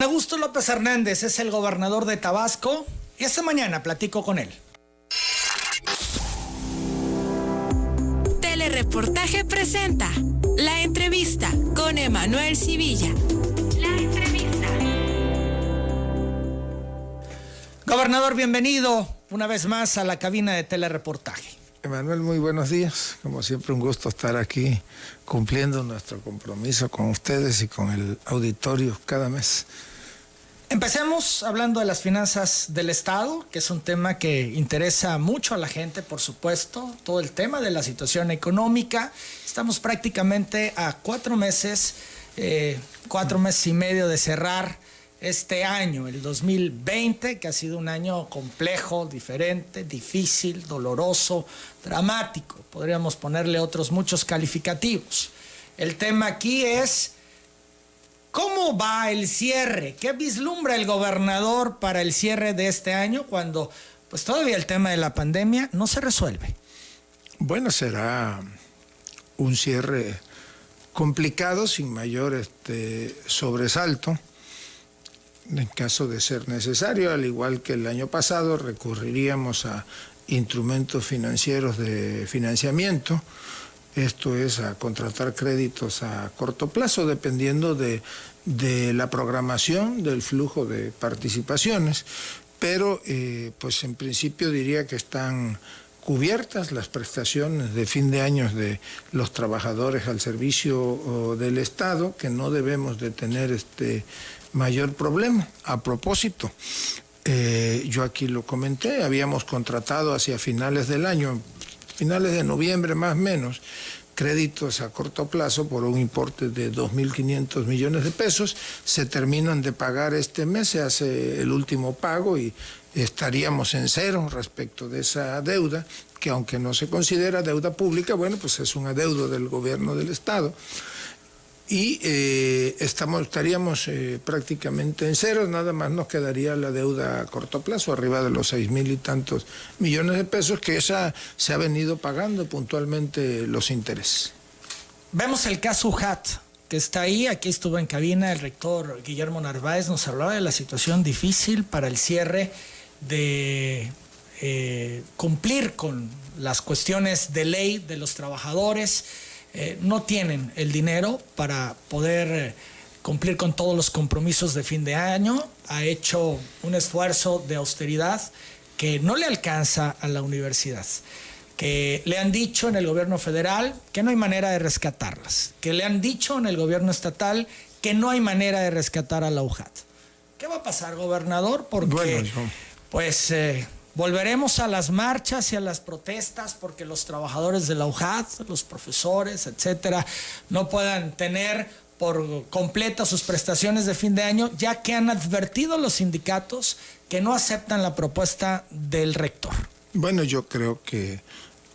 Augusto López Hernández es el gobernador de Tabasco y esta mañana platico con él. Telereportaje presenta La Entrevista con Emanuel Civilla. La Entrevista. Gobernador, bienvenido una vez más a la cabina de Telereportaje. Emanuel, muy buenos días. Como siempre, un gusto estar aquí cumpliendo nuestro compromiso con ustedes y con el auditorio cada mes. Empecemos hablando de las finanzas del Estado, que es un tema que interesa mucho a la gente, por supuesto, todo el tema de la situación económica. Estamos prácticamente a 4 meses y medio de cerrar este año, el 2020, que ha sido un año complejo, diferente, difícil, doloroso, dramático. Podríamos ponerle otros muchos calificativos. El tema aquí es: ¿cómo va el cierre? ¿Qué vislumbra el gobernador para el cierre de este año cuando pues todavía el tema de la pandemia no se resuelve? Bueno, será un cierre complicado, sin mayor sobresalto. En caso de ser necesario, al igual que el año pasado, recurriríamos a instrumentos financieros de financiamiento. Esto es, a contratar créditos a corto plazo, dependiendo de la programación del flujo de participaciones. Pero, pues en principio diría que están cubiertas las prestaciones de fin de año de los trabajadores al servicio del Estado, que no debemos de tener mayor problema. A propósito, yo aquí lo comenté, habíamos contratado hacia finales del año, finales de noviembre más o menos, créditos a corto plazo por un importe de 2.500 millones de pesos. Se terminan de pagar este mes, se hace el último pago y estaríamos en cero respecto de esa deuda, que aunque no se considera deuda pública, bueno, pues es un adeudo del gobierno del Estado. Y estaríamos prácticamente en cero, nada más nos quedaría la deuda a corto plazo, arriba de los 6.000 y tantos millones de pesos, que esa se ha venido pagando puntualmente los intereses. Vemos el caso UJAT, que está ahí. Aquí estuvo en cabina el rector Guillermo Narváez, nos hablaba de la situación difícil para el cierre de cumplir con las cuestiones de ley de los trabajadores. No tienen el dinero para poder cumplir con todos los compromisos de fin de año. Ha hecho un esfuerzo de austeridad que no le alcanza a la universidad, que le han dicho en el gobierno federal que no hay manera de rescatarlas, que le han dicho en el gobierno estatal que no hay manera de rescatar a la UJAT. ¿Qué va a pasar, gobernador? Porque volveremos a las marchas y a las protestas porque los trabajadores de la UJAT, los profesores, etcétera, no puedan tener por completa sus prestaciones de fin de año, ya que han advertido los sindicatos que no aceptan la propuesta del rector. Bueno, yo creo que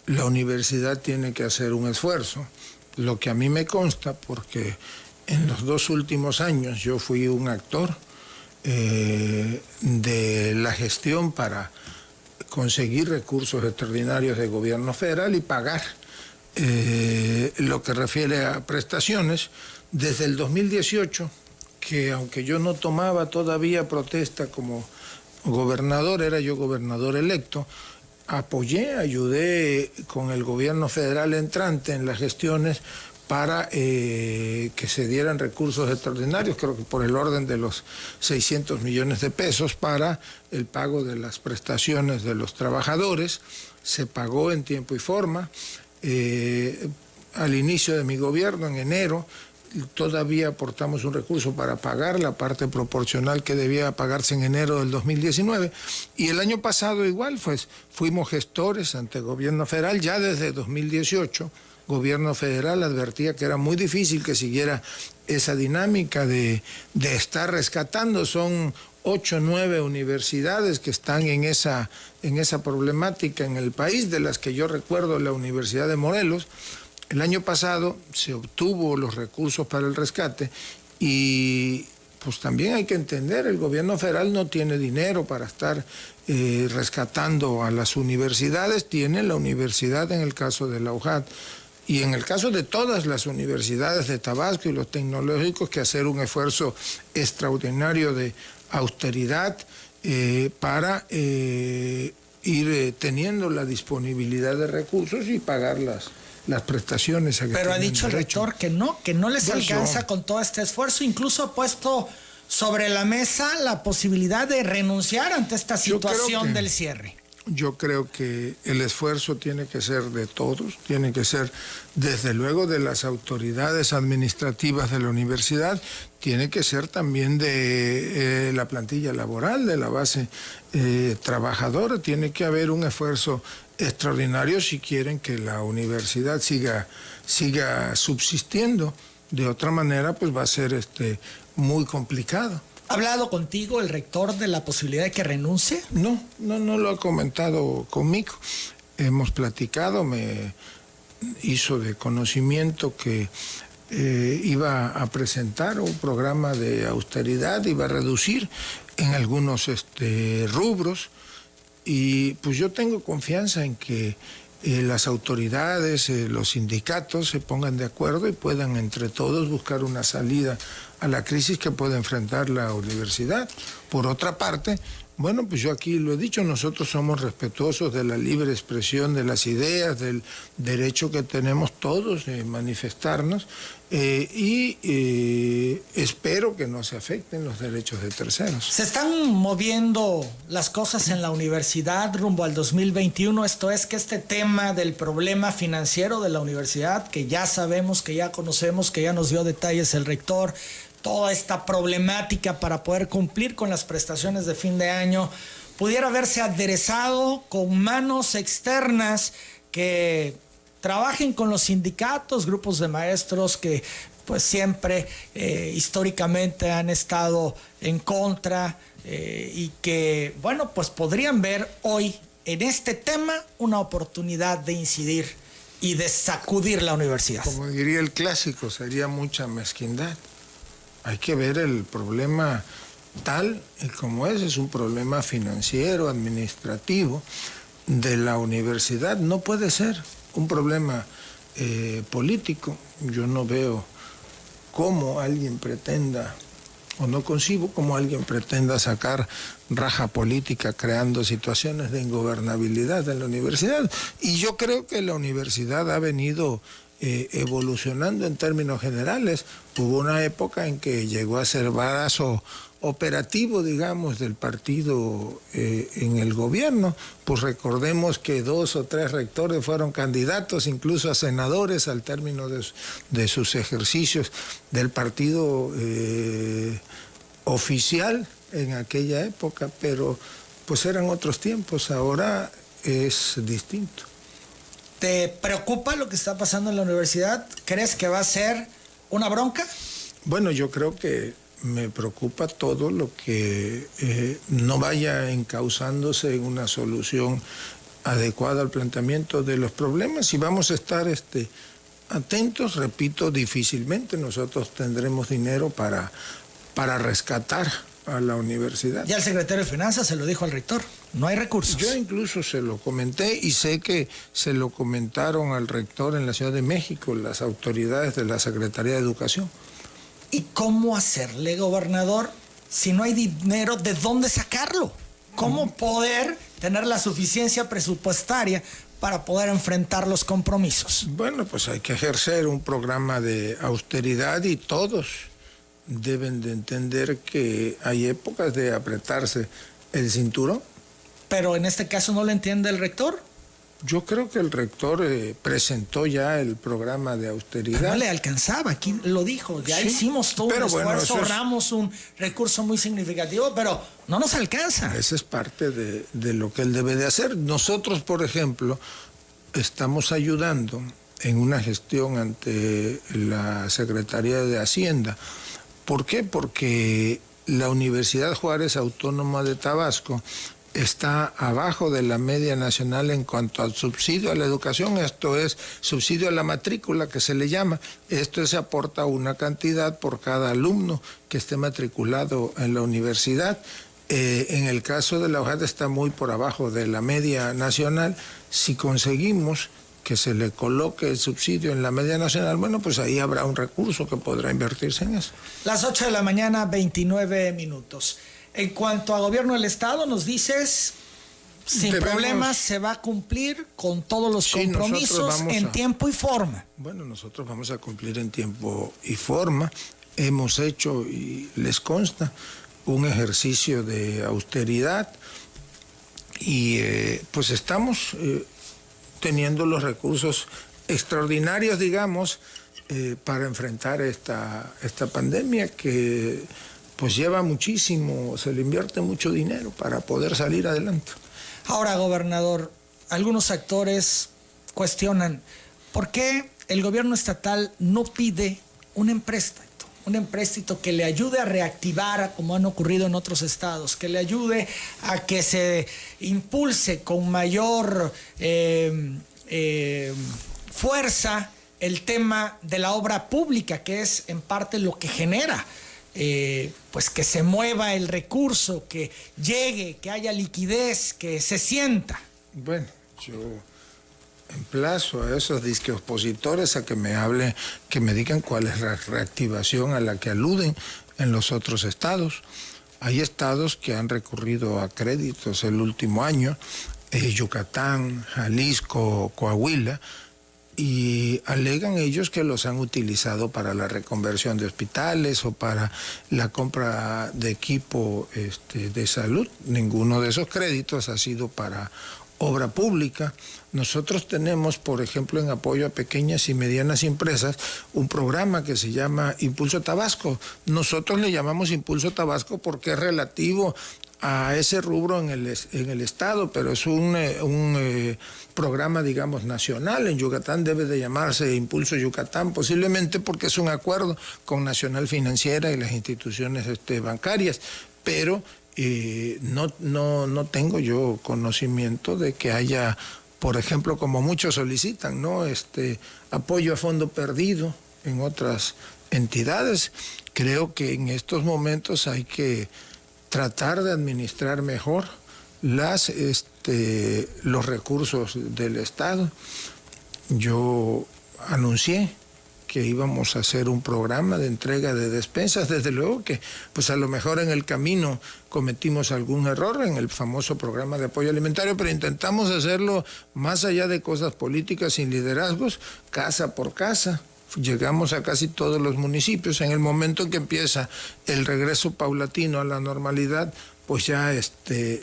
la universidad tiene que hacer un esfuerzo. Lo que a mí me consta, porque en los 2 últimos años yo fui un actor de la gestión para conseguir recursos extraordinarios del gobierno federal y pagar lo que refiere a prestaciones. Desde el 2018, que aunque yo no tomaba todavía protesta como gobernador, era yo gobernador electo, ayudé con el gobierno federal entrante en las gestiones para que se dieran recursos extraordinarios, creo que por el orden de los 600 millones de pesos para el pago de las prestaciones de los trabajadores. Se pagó en tiempo y forma. Al inicio de mi gobierno, en enero, todavía aportamos un recurso para pagar la parte proporcional que debía pagarse en enero del 2019. Y el año pasado igual, pues fuimos gestores ante el gobierno federal ya desde 2018. Gobierno federal advertía que era muy difícil que siguiera esa dinámica de estar rescatando. Son 8 o 9 universidades que están en esa problemática en el país, de las que yo recuerdo la Universidad de Morelos. El año pasado se obtuvo los recursos para el rescate y pues también hay que entender, el gobierno federal no tiene dinero para estar rescatando a las universidades. Tiene la universidad, en el caso de la UJAT, y en el caso de todas las universidades de Tabasco y los tecnológicos, que hacer un esfuerzo extraordinario de austeridad para ir teniendo la disponibilidad de recursos y pagar las prestaciones a que Pero ha dicho el derecho. rector que no les alcanza con todo este esfuerzo, incluso ha puesto sobre la mesa la posibilidad de renunciar ante esta situación del cierre. Yo creo que el esfuerzo tiene que ser de todos, tiene que ser desde luego de las autoridades administrativas de la universidad, tiene que ser también de la plantilla laboral, de la base trabajadora, tiene que haber un esfuerzo extraordinario si quieren que la universidad siga subsistiendo. De otra manera, pues va a ser muy complicado. ¿Ha hablado contigo el rector de la posibilidad de que renuncie? No lo ha comentado conmigo. Hemos platicado, me hizo de conocimiento que iba a presentar un programa de austeridad, iba a reducir en algunos rubros, y pues yo tengo confianza en que las autoridades, los sindicatos se pongan de acuerdo y puedan entre todos buscar una salida a la crisis que puede enfrentar la universidad. Por otra parte, bueno, pues yo aquí lo he dicho, nosotros somos respetuosos de la libre expresión de las ideas, del derecho que tenemos todos de manifestarnos, y espero que no se afecten los derechos de terceros. Se están moviendo las cosas en la universidad rumbo al 2021, esto es que este tema del problema financiero de la universidad, que ya sabemos, que ya conocemos, que ya nos dio detalles el rector, toda esta problemática para poder cumplir con las prestaciones de fin de año, pudiera haberse aderezado con manos externas que trabajen con los sindicatos, grupos de maestros que pues siempre históricamente han estado en contra, y que, bueno, pues podrían ver hoy en este tema una oportunidad de incidir y de sacudir la universidad. Como diría el clásico, sería mucha mezquindad. Hay que ver el problema tal y como es un problema financiero, administrativo de la universidad. No puede ser un problema político. Yo no veo cómo alguien pretenda, o no concibo cómo alguien pretenda sacar raja política creando situaciones de ingobernabilidad en la universidad. Y yo creo que la universidad ha venido evolucionando en términos generales. Hubo una época en que llegó a ser brazo operativo, digamos, del partido en el gobierno. Pues recordemos que 2 o 3 rectores fueron candidatos incluso a senadores al término de sus ejercicios del partido oficial en aquella época, pero pues eran otros tiempos, ahora es distinto. ¿Te preocupa lo que está pasando en la universidad? ¿Crees que va a ser una bronca? Bueno, yo creo que me preocupa todo lo que no vaya encauzándose en una solución adecuada al planteamiento de los problemas, y vamos a estar atentos. Repito, difícilmente nosotros tendremos dinero para rescatar a la universidad. Ya el secretario de Finanzas se lo dijo al rector, no hay recursos. Yo incluso se lo comenté, y sé que se lo comentaron al rector en la Ciudad de México, las autoridades de la Secretaría de Educación. ¿Y cómo hacerle, gobernador, si no hay dinero, de dónde sacarlo? ¿Cómo poder tener la suficiencia presupuestaria para poder enfrentar los compromisos? Bueno, pues hay que ejercer un programa de austeridad, y todos deben de entender que hay épocas de apretarse el cinturón. Pero en este caso no lo entiende el rector. Yo creo que el rector presentó ya el programa de austeridad. Pero no le alcanzaba, aquí lo dijo, ya sí, hicimos todo un esfuerzo, ahorramos un recurso muy significativo, pero no nos alcanza. Esa es parte de lo que él debe de hacer. Nosotros, por ejemplo, estamos ayudando en una gestión ante la Secretaría de Hacienda. ¿Por qué? Porque la Universidad Juárez Autónoma de Tabasco está abajo de la media nacional en cuanto al subsidio a la educación, esto es subsidio a la matrícula que se le llama. Esto se aporta una cantidad por cada alumno que esté matriculado en la universidad. En el caso de la UJAT está muy por abajo de la media nacional. Si conseguimos que se le coloque el subsidio en la media nacional, bueno, pues ahí habrá un recurso que podrá invertirse en eso. Las 8 de la mañana, 29 minutos. En cuanto a gobierno del Estado, nos dices, sin problemas se va a cumplir con todos los compromisos en tiempo y forma. Bueno, nosotros vamos a cumplir en tiempo y forma. Hemos hecho, y les consta, un ejercicio de austeridad y pues estamos teniendo los recursos extraordinarios, digamos, para enfrentar esta pandemia que pues lleva muchísimo, se le invierte mucho dinero para poder salir adelante. Ahora, gobernador, algunos actores cuestionan por qué el gobierno estatal no pide un empréstito que le ayude a reactivar, como han ocurrido en otros estados, que le ayude a que se impulse con mayor fuerza el tema de la obra pública, que es en parte lo que genera pues que se mueva el recurso, que llegue, que haya liquidez, que se sienta. Bueno, yo emplazo a esos disque opositores a que me hablen, que me digan cuál es la reactivación a la que aluden en los otros estados. Hay estados que han recurrido a créditos el último año, Yucatán, Jalisco, Coahuila, y alegan ellos que los han utilizado para la reconversión de hospitales o para la compra de equipo de salud. Ninguno de esos créditos ha sido para obra pública. Nosotros tenemos, por ejemplo, en apoyo a pequeñas y medianas empresas, un programa que se llama Impulso Tabasco. Nosotros le llamamos Impulso Tabasco porque es relativo a ese rubro en el Estado, pero es un programa, digamos, nacional. En Yucatán debe de llamarse Impulso Yucatán, posiblemente porque es un acuerdo con Nacional Financiera y las instituciones bancarias, pero no tengo yo conocimiento de que haya, por ejemplo, como muchos solicitan, ¿no? Apoyo a fondo perdido en otras entidades. Creo que en estos momentos hay que tratar de administrar mejor los recursos del Estado. Yo anuncié que íbamos a hacer un programa de entrega de despensas. Desde luego que pues a lo mejor en el camino cometimos algún error en el famoso programa de apoyo alimentario, pero intentamos hacerlo más allá de cosas políticas, sin liderazgos, casa por casa. Llegamos a casi todos los municipios. En el momento en que empieza el regreso paulatino a la normalidad, pues ya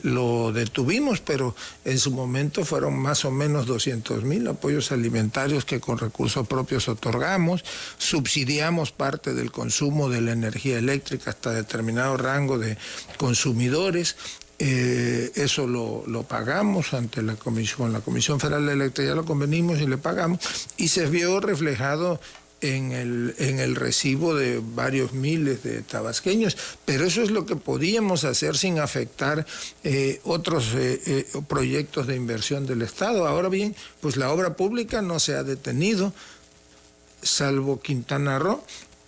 lo detuvimos, pero en su momento fueron más o menos 200,000 apoyos alimentarios que con recursos propios otorgamos. Subsidiamos parte del consumo de la energía eléctrica hasta determinado rango de consumidores. Eso lo pagamos ante la Comisión Federal de Electricidad, lo convenimos y le pagamos, y se vio reflejado en el recibo de varios miles de tabasqueños, pero eso es lo que podíamos hacer sin afectar otros proyectos de inversión del Estado. Ahora bien, pues la obra pública no se ha detenido, salvo Quintana Roo.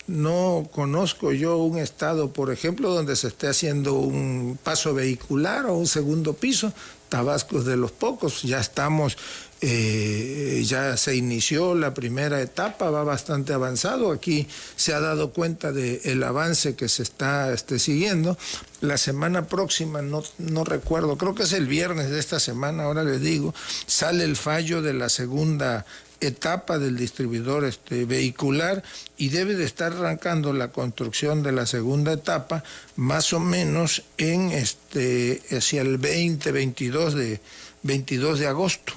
No conozco yo un estado, por ejemplo, donde se esté haciendo un paso vehicular o un segundo piso. Tabasco es de los pocos. Ya estamos, ya se inició la primera etapa, va bastante avanzado. Aquí se ha dado cuenta del avance que se está siguiendo. La semana próxima, no recuerdo, creo que es el viernes de esta semana, ahora les digo, sale el fallo de la segunda etapa del distribuidor vehicular y debe de estar arrancando la construcción de la segunda etapa más o menos en hacia el 22 de agosto.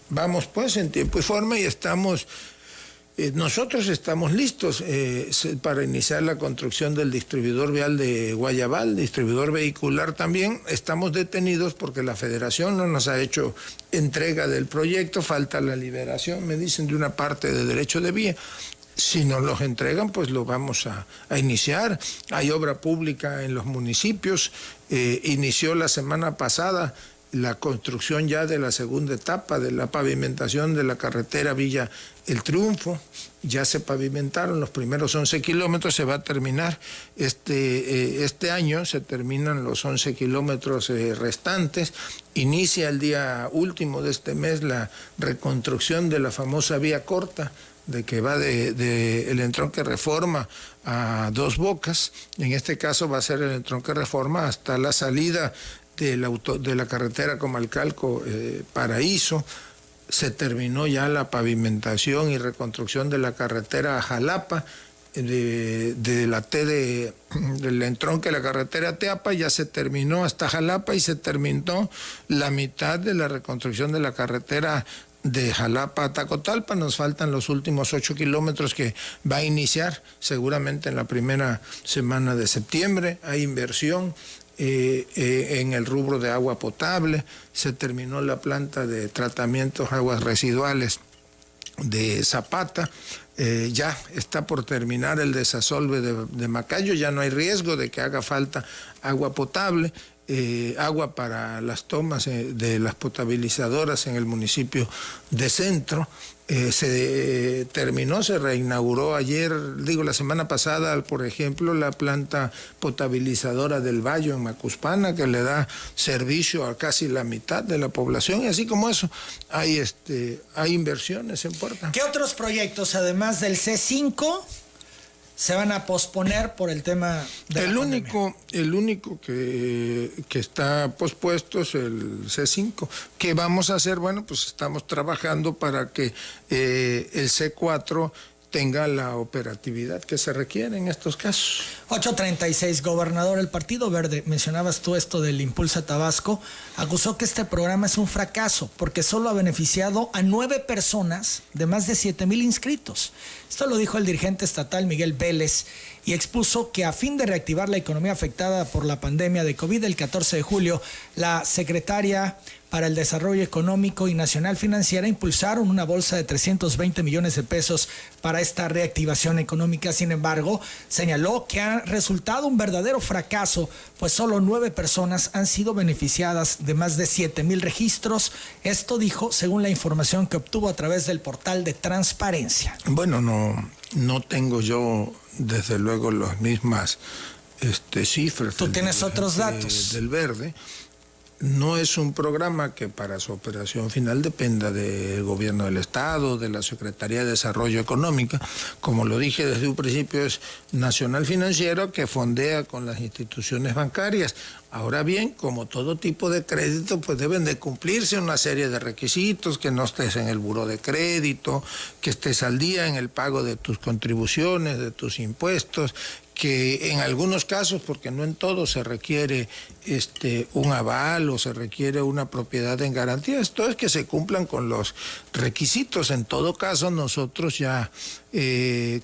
Vamos pues en tiempo y forma y nosotros estamos listos para iniciar la construcción del distribuidor vial de Guayabal, distribuidor vehicular también. Estamos detenidos porque la Federación no nos ha hecho entrega del proyecto, falta la liberación, me dicen, de una parte de derecho de vía. Si nos los entregan, pues lo vamos a iniciar. Hay obra pública en los municipios, inició la semana pasada la construcción ya de la segunda etapa de la pavimentación de la carretera Villa El Triunfo. Ya se pavimentaron los primeros 11 kilómetros, se va a terminar este año, se terminan los 11 kilómetros restantes. Inicia el día último de este mes la reconstrucción de la famosa vía corta, de que va de el entronque Reforma a Dos Bocas. En este caso va a ser el entronque Reforma hasta la salida de la carretera Comalcalco Paraíso. Se terminó ya la pavimentación y reconstrucción de la carretera a Jalapa, del entronque de la carretera Teapa, ya se terminó hasta Jalapa, y se terminó la mitad de la reconstrucción de la carretera de Jalapa a Tacotalpa. Nos faltan los últimos 8 kilómetros que va a iniciar seguramente en la primera semana de septiembre. Hay inversión en el rubro de agua potable. Se terminó la planta de tratamientos de aguas residuales de Zapata. Ya está por terminar el desasolve de Macayo, ya no hay riesgo de que haga falta agua potable. Agua para las tomas de las potabilizadoras en el municipio de Centro. Se terminó, se reinauguró la semana pasada, por ejemplo, la planta potabilizadora del Bayo en Macuspana, que le da servicio a casi la mitad de la población, y así como eso, hay inversiones en puerta. ¿Qué otros proyectos, además del C5, se van a posponer por el tema de la pandemia? El único que está pospuesto es el C5. ¿Qué vamos a hacer? Bueno, pues estamos trabajando para que el C4 tenga la operatividad que se requiere en estos casos. 8:36, gobernador, el Partido Verde, mencionabas tú esto del Impulsa Tabasco, acusó que este programa es un fracaso porque solo ha beneficiado a 9 personas de más de 7,000 inscritos. Esto lo dijo el dirigente estatal Miguel Vélez y expuso que a fin de reactivar la economía afectada por la pandemia de COVID, el 14 de julio, la secretaria para el Desarrollo Económico y Nacional Financiera impulsaron una bolsa de 320 millones de pesos para esta reactivación económica. Sin embargo, señaló que ha resultado un verdadero fracaso, pues solo 9 personas han sido beneficiadas de más de 7,000 registros. Esto dijo según la información que obtuvo a través del portal de Transparencia. Bueno, no tengo yo desde luego las mismas cifras. ¿Tú tienes otros datos? Del Verde. No es un programa que para su operación final dependa del gobierno del Estado, de la Secretaría de Desarrollo Económico. Como lo dije desde un principio, es Nacional Financiero, que fondea con las instituciones bancarias. Ahora bien, como todo tipo de crédito, pues deben de cumplirse una serie de requisitos: que no estés en el buró de crédito, que estés al día en el pago de tus contribuciones, de tus impuestos, que en algunos casos, porque no en todos, se requiere un aval o se requiere una propiedad en garantía. Esto es que se cumplan con los requisitos. En todo caso, nosotros ya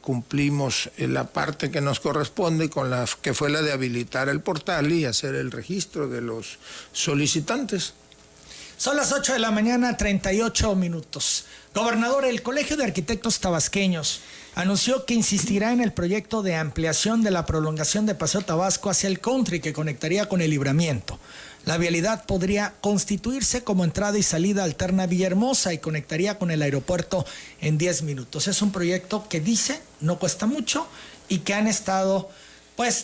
cumplimos la parte que nos corresponde, que fue la de habilitar el portal y hacer el registro de los solicitantes. Son las 8:38 a.m. Gobernador, el Colegio de Arquitectos Tabasqueños anunció que insistirá en el proyecto de ampliación de la prolongación de Paseo Tabasco hacia el country, que conectaría con el Libramiento. La vialidad podría constituirse como entrada y salida alterna a Villahermosa y conectaría con el aeropuerto en 10 minutos. Es un proyecto que dice no cuesta mucho y que han estado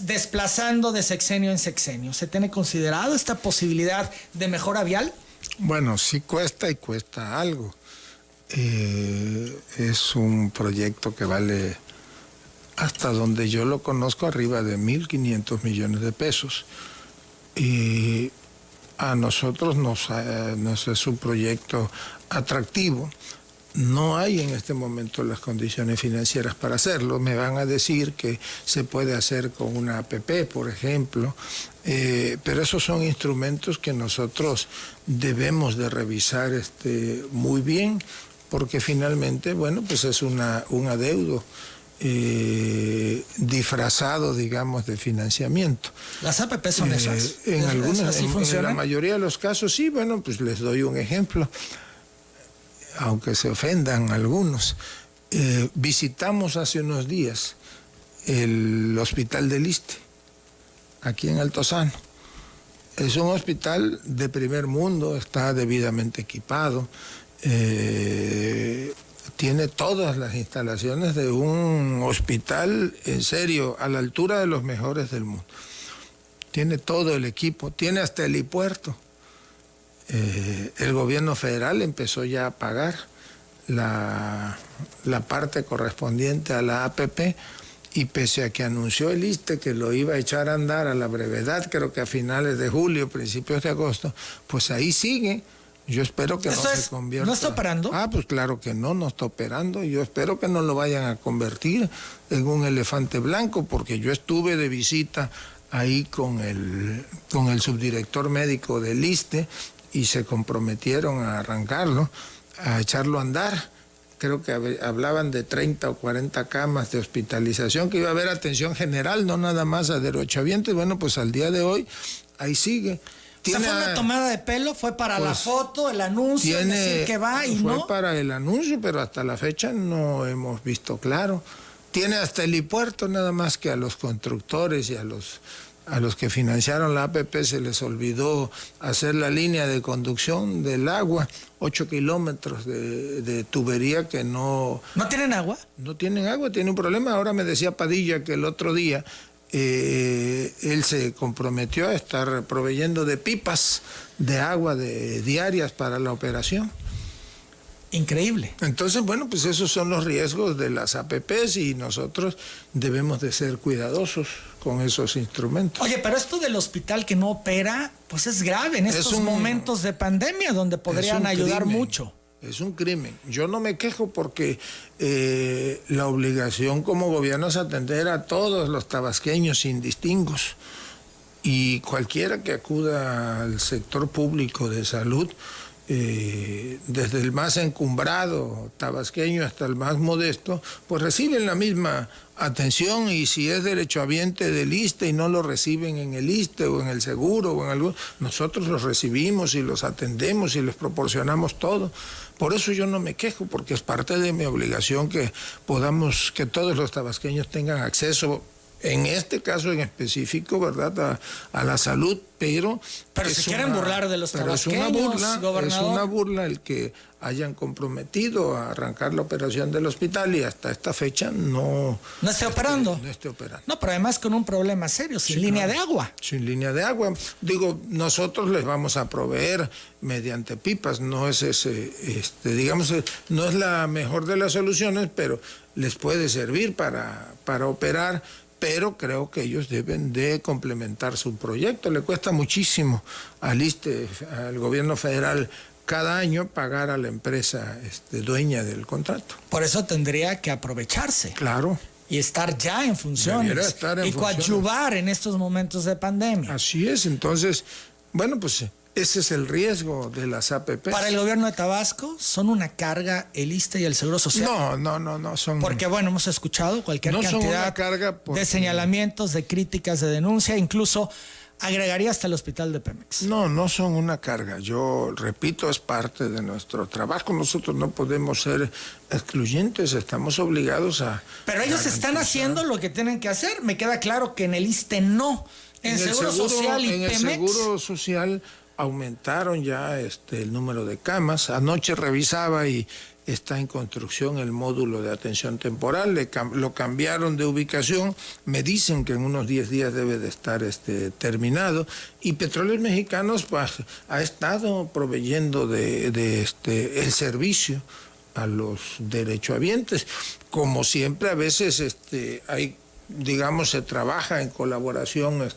desplazando de sexenio en sexenio. ¿Se tiene considerado esta posibilidad de mejora vial? Bueno, sí cuesta y cuesta algo. Es un proyecto que vale, hasta donde yo lo conozco, arriba de 1.500 millones de pesos. Y a nosotros nos es un proyecto atractivo. No hay en este momento las condiciones financieras para hacerlo. Me van a decir que se puede hacer con una APP, por ejemplo, pero esos son instrumentos que nosotros debemos de revisar muy bien, porque finalmente, pues es un adeudo disfrazado, digamos, de financiamiento. ¿Las APP son esas? En la mayoría de los casos sí. Bueno, pues les doy un ejemplo, aunque se ofendan algunos. Visitamos hace unos días el Hospital del Iste, aquí en Altozano. Es un hospital de primer mundo, está debidamente equipado, tiene todas las instalaciones de un hospital, en serio, a la altura de los mejores del mundo. Tiene todo el equipo, tiene hasta el helipuerto. El gobierno federal empezó ya a pagar la parte correspondiente a la APP, y pese a que anunció el ISSSTE que lo iba a echar a andar a la brevedad, creo que a finales de julio, principios de agosto, pues ahí sigue. Yo espero que no se convierta. ¿No está operando? Pues claro que no está operando. Yo espero que no lo vayan a convertir en un elefante blanco, porque yo estuve de visita ahí con el subdirector médico del ISSSTE y se comprometieron a arrancarlo, a echarlo a andar. Creo que hablaban de 30 o 40 camas de hospitalización, que iba a haber atención general, no nada más a derechohabientes. Bueno, pues al día de hoy, ahí sigue. ¿Fue una tomada de pelo? ¿Fue para la foto, el anuncio, decir que va y no? Fue para el anuncio, pero hasta la fecha no hemos visto claro. Tiene hasta el helipuerto, nada más que a los constructores y a los que financiaron la APP se les olvidó hacer la línea de conducción del agua, 8 kilómetros de tubería que no... ¿No tienen agua? No tienen agua, tienen un problema. Ahora me decía Padilla que el otro día él se comprometió a estar proveyendo de pipas de agua diarias para la operación. Increíble. Entonces, bueno, pues esos son los riesgos de las APPs y nosotros debemos de ser cuidadosos con esos instrumentos. Oye, pero esto del hospital que no opera, pues es grave en estos momentos de pandemia donde podrían ayudar mucho. Es un crimen. Yo no me quejo porque la obligación como gobierno es atender a todos los tabasqueños sin distingos, y cualquiera que acuda al sector público de salud, desde el más encumbrado tabasqueño hasta el más modesto, pues reciben la misma atención, y si es derechohabiente del ISSSTE y no lo reciben en el ISSSTE o en el seguro o en algo, nosotros los recibimos y los atendemos y les proporcionamos todo. Por eso yo no me quejo, porque es parte de mi obligación que todos los tabasqueños tengan acceso, en este caso en específico, ¿verdad?, a la salud, pero se quieren burlar de los tabasqueños, gobernador. Es una burla el que hayan comprometido a arrancar la operación del hospital y hasta esta fecha no esté operando. No esté operando. No, pero además con un problema serio, sin línea de agua. Sin línea de agua. Digo, nosotros les vamos a proveer mediante pipas, no es no es la mejor de las soluciones, pero les puede servir para operar. Pero creo que ellos deben de complementar su proyecto. Le cuesta muchísimo al ISSSTE, al gobierno federal, cada año pagar a la empresa dueña del contrato. Por eso tendría que aprovecharse. Claro. Y estar ya en funciones. Y coadyuvar en estos momentos de pandemia. Así es. Entonces, bueno, pues ese es el riesgo de las APP. Para el gobierno de Tabasco, ¿son una carga el ISSSTE y el Seguro Social? No son... Porque, bueno, hemos escuchado cualquier cantidad son una carga de señalamientos, de críticas, de denuncia, incluso agregaría hasta el hospital de Pemex. No son una carga. Yo repito, es parte de nuestro trabajo. Nosotros no podemos ser excluyentes, estamos obligados a... Pero ellos están haciendo lo que tienen que hacer. Me queda claro que en el ISSSTE no. En el Seguro Social y Pemex... En el Seguro Social aumentaron ya el número de camas. Anoche revisaba y está en construcción el módulo de atención temporal, lo cambiaron de ubicación, me dicen que en unos 10 días debe de estar terminado, y Petróleos Mexicanos pues, ha estado proveyendo el servicio a los derechohabientes. Como siempre, a veces se trabaja en colaboración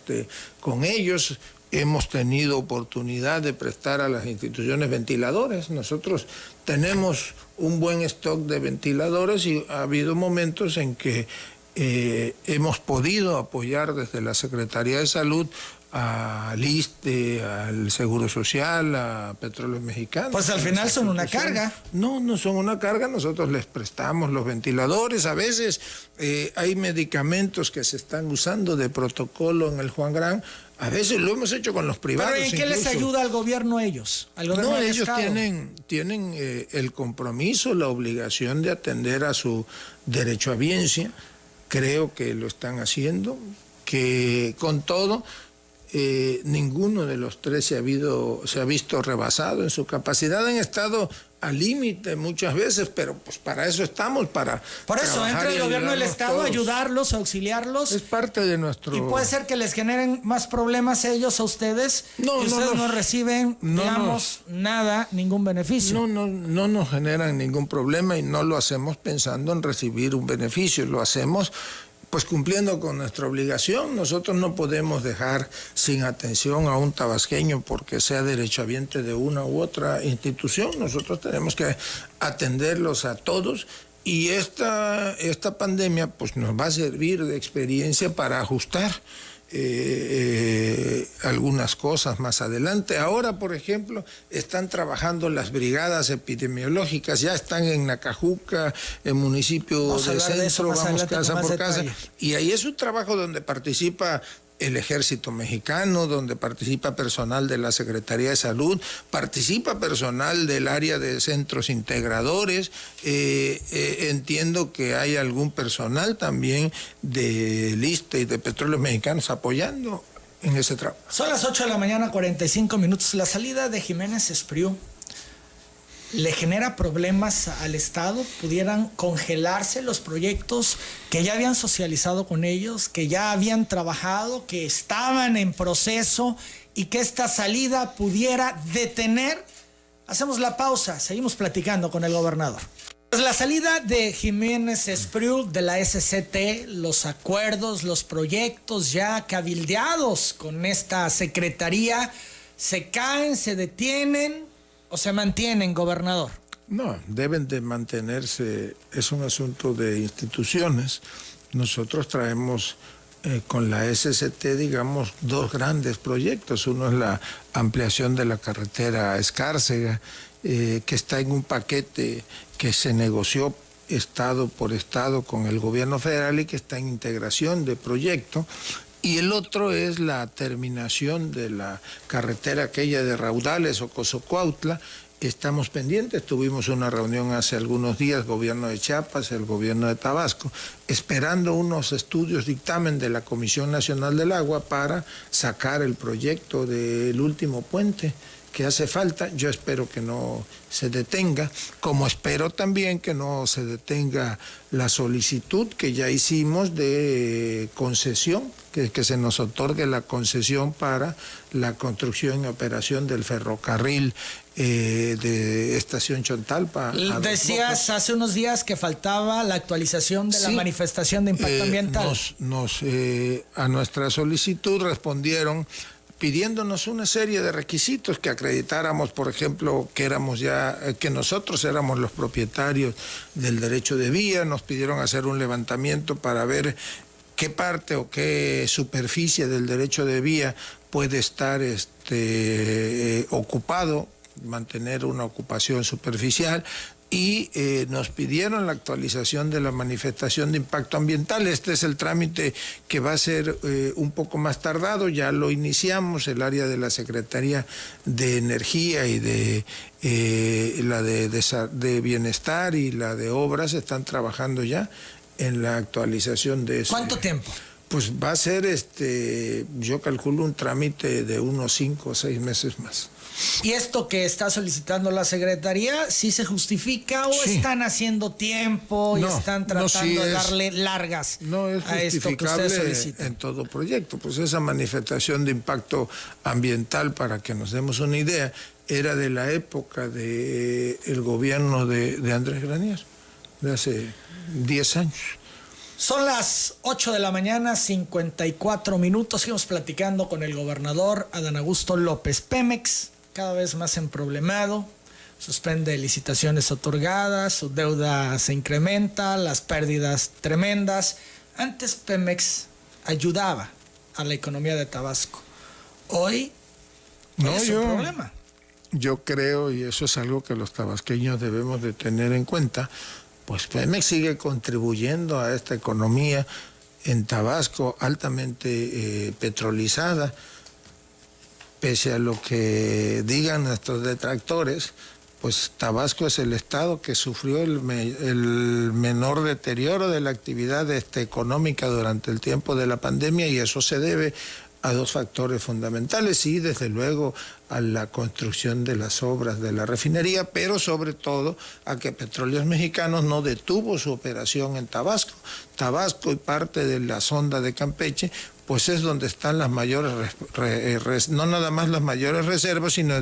con ellos. Hemos tenido oportunidad de prestar a las instituciones ventiladores. Nosotros tenemos un buen stock de ventiladores y ha habido momentos en que hemos podido apoyar desde la Secretaría de Salud al ISSSTE, al Seguro Social, a Petróleos Mexicanos. Pues al final son una carga. No son una carga, nosotros les prestamos los ventiladores. A veces hay medicamentos que se están usando de protocolo en el Juan Gran. A veces lo hemos hecho con los privados. ¿Pero en qué les ayuda al gobierno ellos? ¿Al gobierno del ellos Estado? tienen el compromiso, la obligación de atender a su derechohabiencia. Creo que lo están haciendo, que con todo ninguno de los tres se ha visto rebasado en su capacidad. Han estado al límite muchas veces, pero pues para eso estamos, para Por eso entra el gobierno del Estado todos. a ayudarlos, a auxiliarlos. Es parte de nuestro... Y puede ser que les generen más problemas a ellos, a ustedes, y ustedes no reciben, digamos, nada, ningún beneficio. No nos generan ningún problema y no lo hacemos pensando en recibir un beneficio, lo hacemos pues cumpliendo con nuestra obligación. Nosotros no podemos dejar sin atención a un tabasqueño porque sea derechohabiente de una u otra institución. Nosotros tenemos que atenderlos a todos y esta pandemia pues nos va a servir de experiencia para ajustar algunas cosas más adelante. Ahora, por ejemplo, están trabajando las brigadas epidemiológicas, ya están en Nacajuca, en municipio de Centro, vamos casa por casa, y ahí es un trabajo donde participa el Ejército Mexicano, donde participa personal de la Secretaría de Salud, participa personal del área de centros integradores, entiendo que hay algún personal también de Liste y de Petróleos Mexicanos apoyando en ese trabajo. Son las 8 de la mañana, 45 minutos. La salida de Jiménez Espriu le genera problemas al Estado. ¿Pudieran congelarse los proyectos que ya habían socializado con ellos, que ya habían trabajado, que estaban en proceso y que esta salida pudiera detener? Hacemos la pausa, seguimos platicando con el gobernador. Pues la salida de Jiménez Espriu de la SCT, los acuerdos, los proyectos ya cabildeados con esta secretaría, ¿se caen, se detienen o se mantienen, gobernador? No, deben de mantenerse, es un asunto de instituciones. Nosotros traemos con la SCT, digamos, dos grandes proyectos. Uno es la ampliación de la carretera Escárcega, que está en un paquete que se negoció estado por estado con el gobierno federal y que está en integración de proyecto. Y el otro es la terminación de la carretera aquella de Raudales o Cozocuautla. Estamos pendientes, tuvimos una reunión hace algunos días, gobierno de Chiapas, el gobierno de Tabasco, esperando unos estudios dictamen de la Comisión Nacional del Agua para sacar el proyecto del último puente que hace falta. Yo espero que no se detenga, como espero también que no se detenga la solicitud que ya hicimos de concesión, que se nos otorgue la concesión para la construcción y operación del ferrocarril de Estación Chontalpa. Decías hace unos días que faltaba la actualización de la manifestación de impacto ambiental. A nuestra solicitud respondieron pidiéndonos una serie de requisitos, que acreditáramos, por ejemplo, que nosotros éramos los propietarios del derecho de vía. Nos pidieron hacer un levantamiento para ver qué parte o qué superficie del derecho de vía puede estar ocupado, mantener una ocupación superficial. Y nos pidieron la actualización de la manifestación de impacto ambiental. Este es el trámite que va a ser un poco más tardado, ya lo iniciamos. El área de la Secretaría de Energía y de la de Bienestar y la de Obras están trabajando ya en la actualización de eso. ¿Cuánto tiempo? Pues va a ser, yo calculo un trámite de unos 5 o 6 meses más. ¿Y esto que está solicitando la Secretaría, sí se justifica o están haciendo tiempo y están tratando de darle largas a esto que ustedes solicitan? En todo proyecto. Pues esa manifestación de impacto ambiental, para que nos demos una idea, era de la época del gobierno de Andrés Granier, de hace 10 años. Son las 8 de la mañana, 54 minutos. Seguimos platicando con el gobernador Adán Augusto López. Pemex, cada vez más emproblemado, suspende licitaciones otorgadas, su deuda se incrementa, las pérdidas tremendas. Antes Pemex ayudaba a la economía de Tabasco. Hoy es un problema. Yo creo, y eso es algo que los tabasqueños debemos de tener en cuenta, pues Pemex sigue contribuyendo a esta economía en Tabasco altamente petrolizada. Pese a lo que digan nuestros detractores, pues Tabasco es el estado que sufrió el menor deterioro de la actividad económica durante el tiempo de la pandemia, y eso se debe a dos factores fundamentales, y desde luego a la construcción de las obras de la refinería, pero sobre todo a que Petróleos Mexicanos no detuvo su operación en Tabasco. Tabasco y parte de la sonda de Campeche, pues es donde están las mayores, no nada más las mayores reservas, sino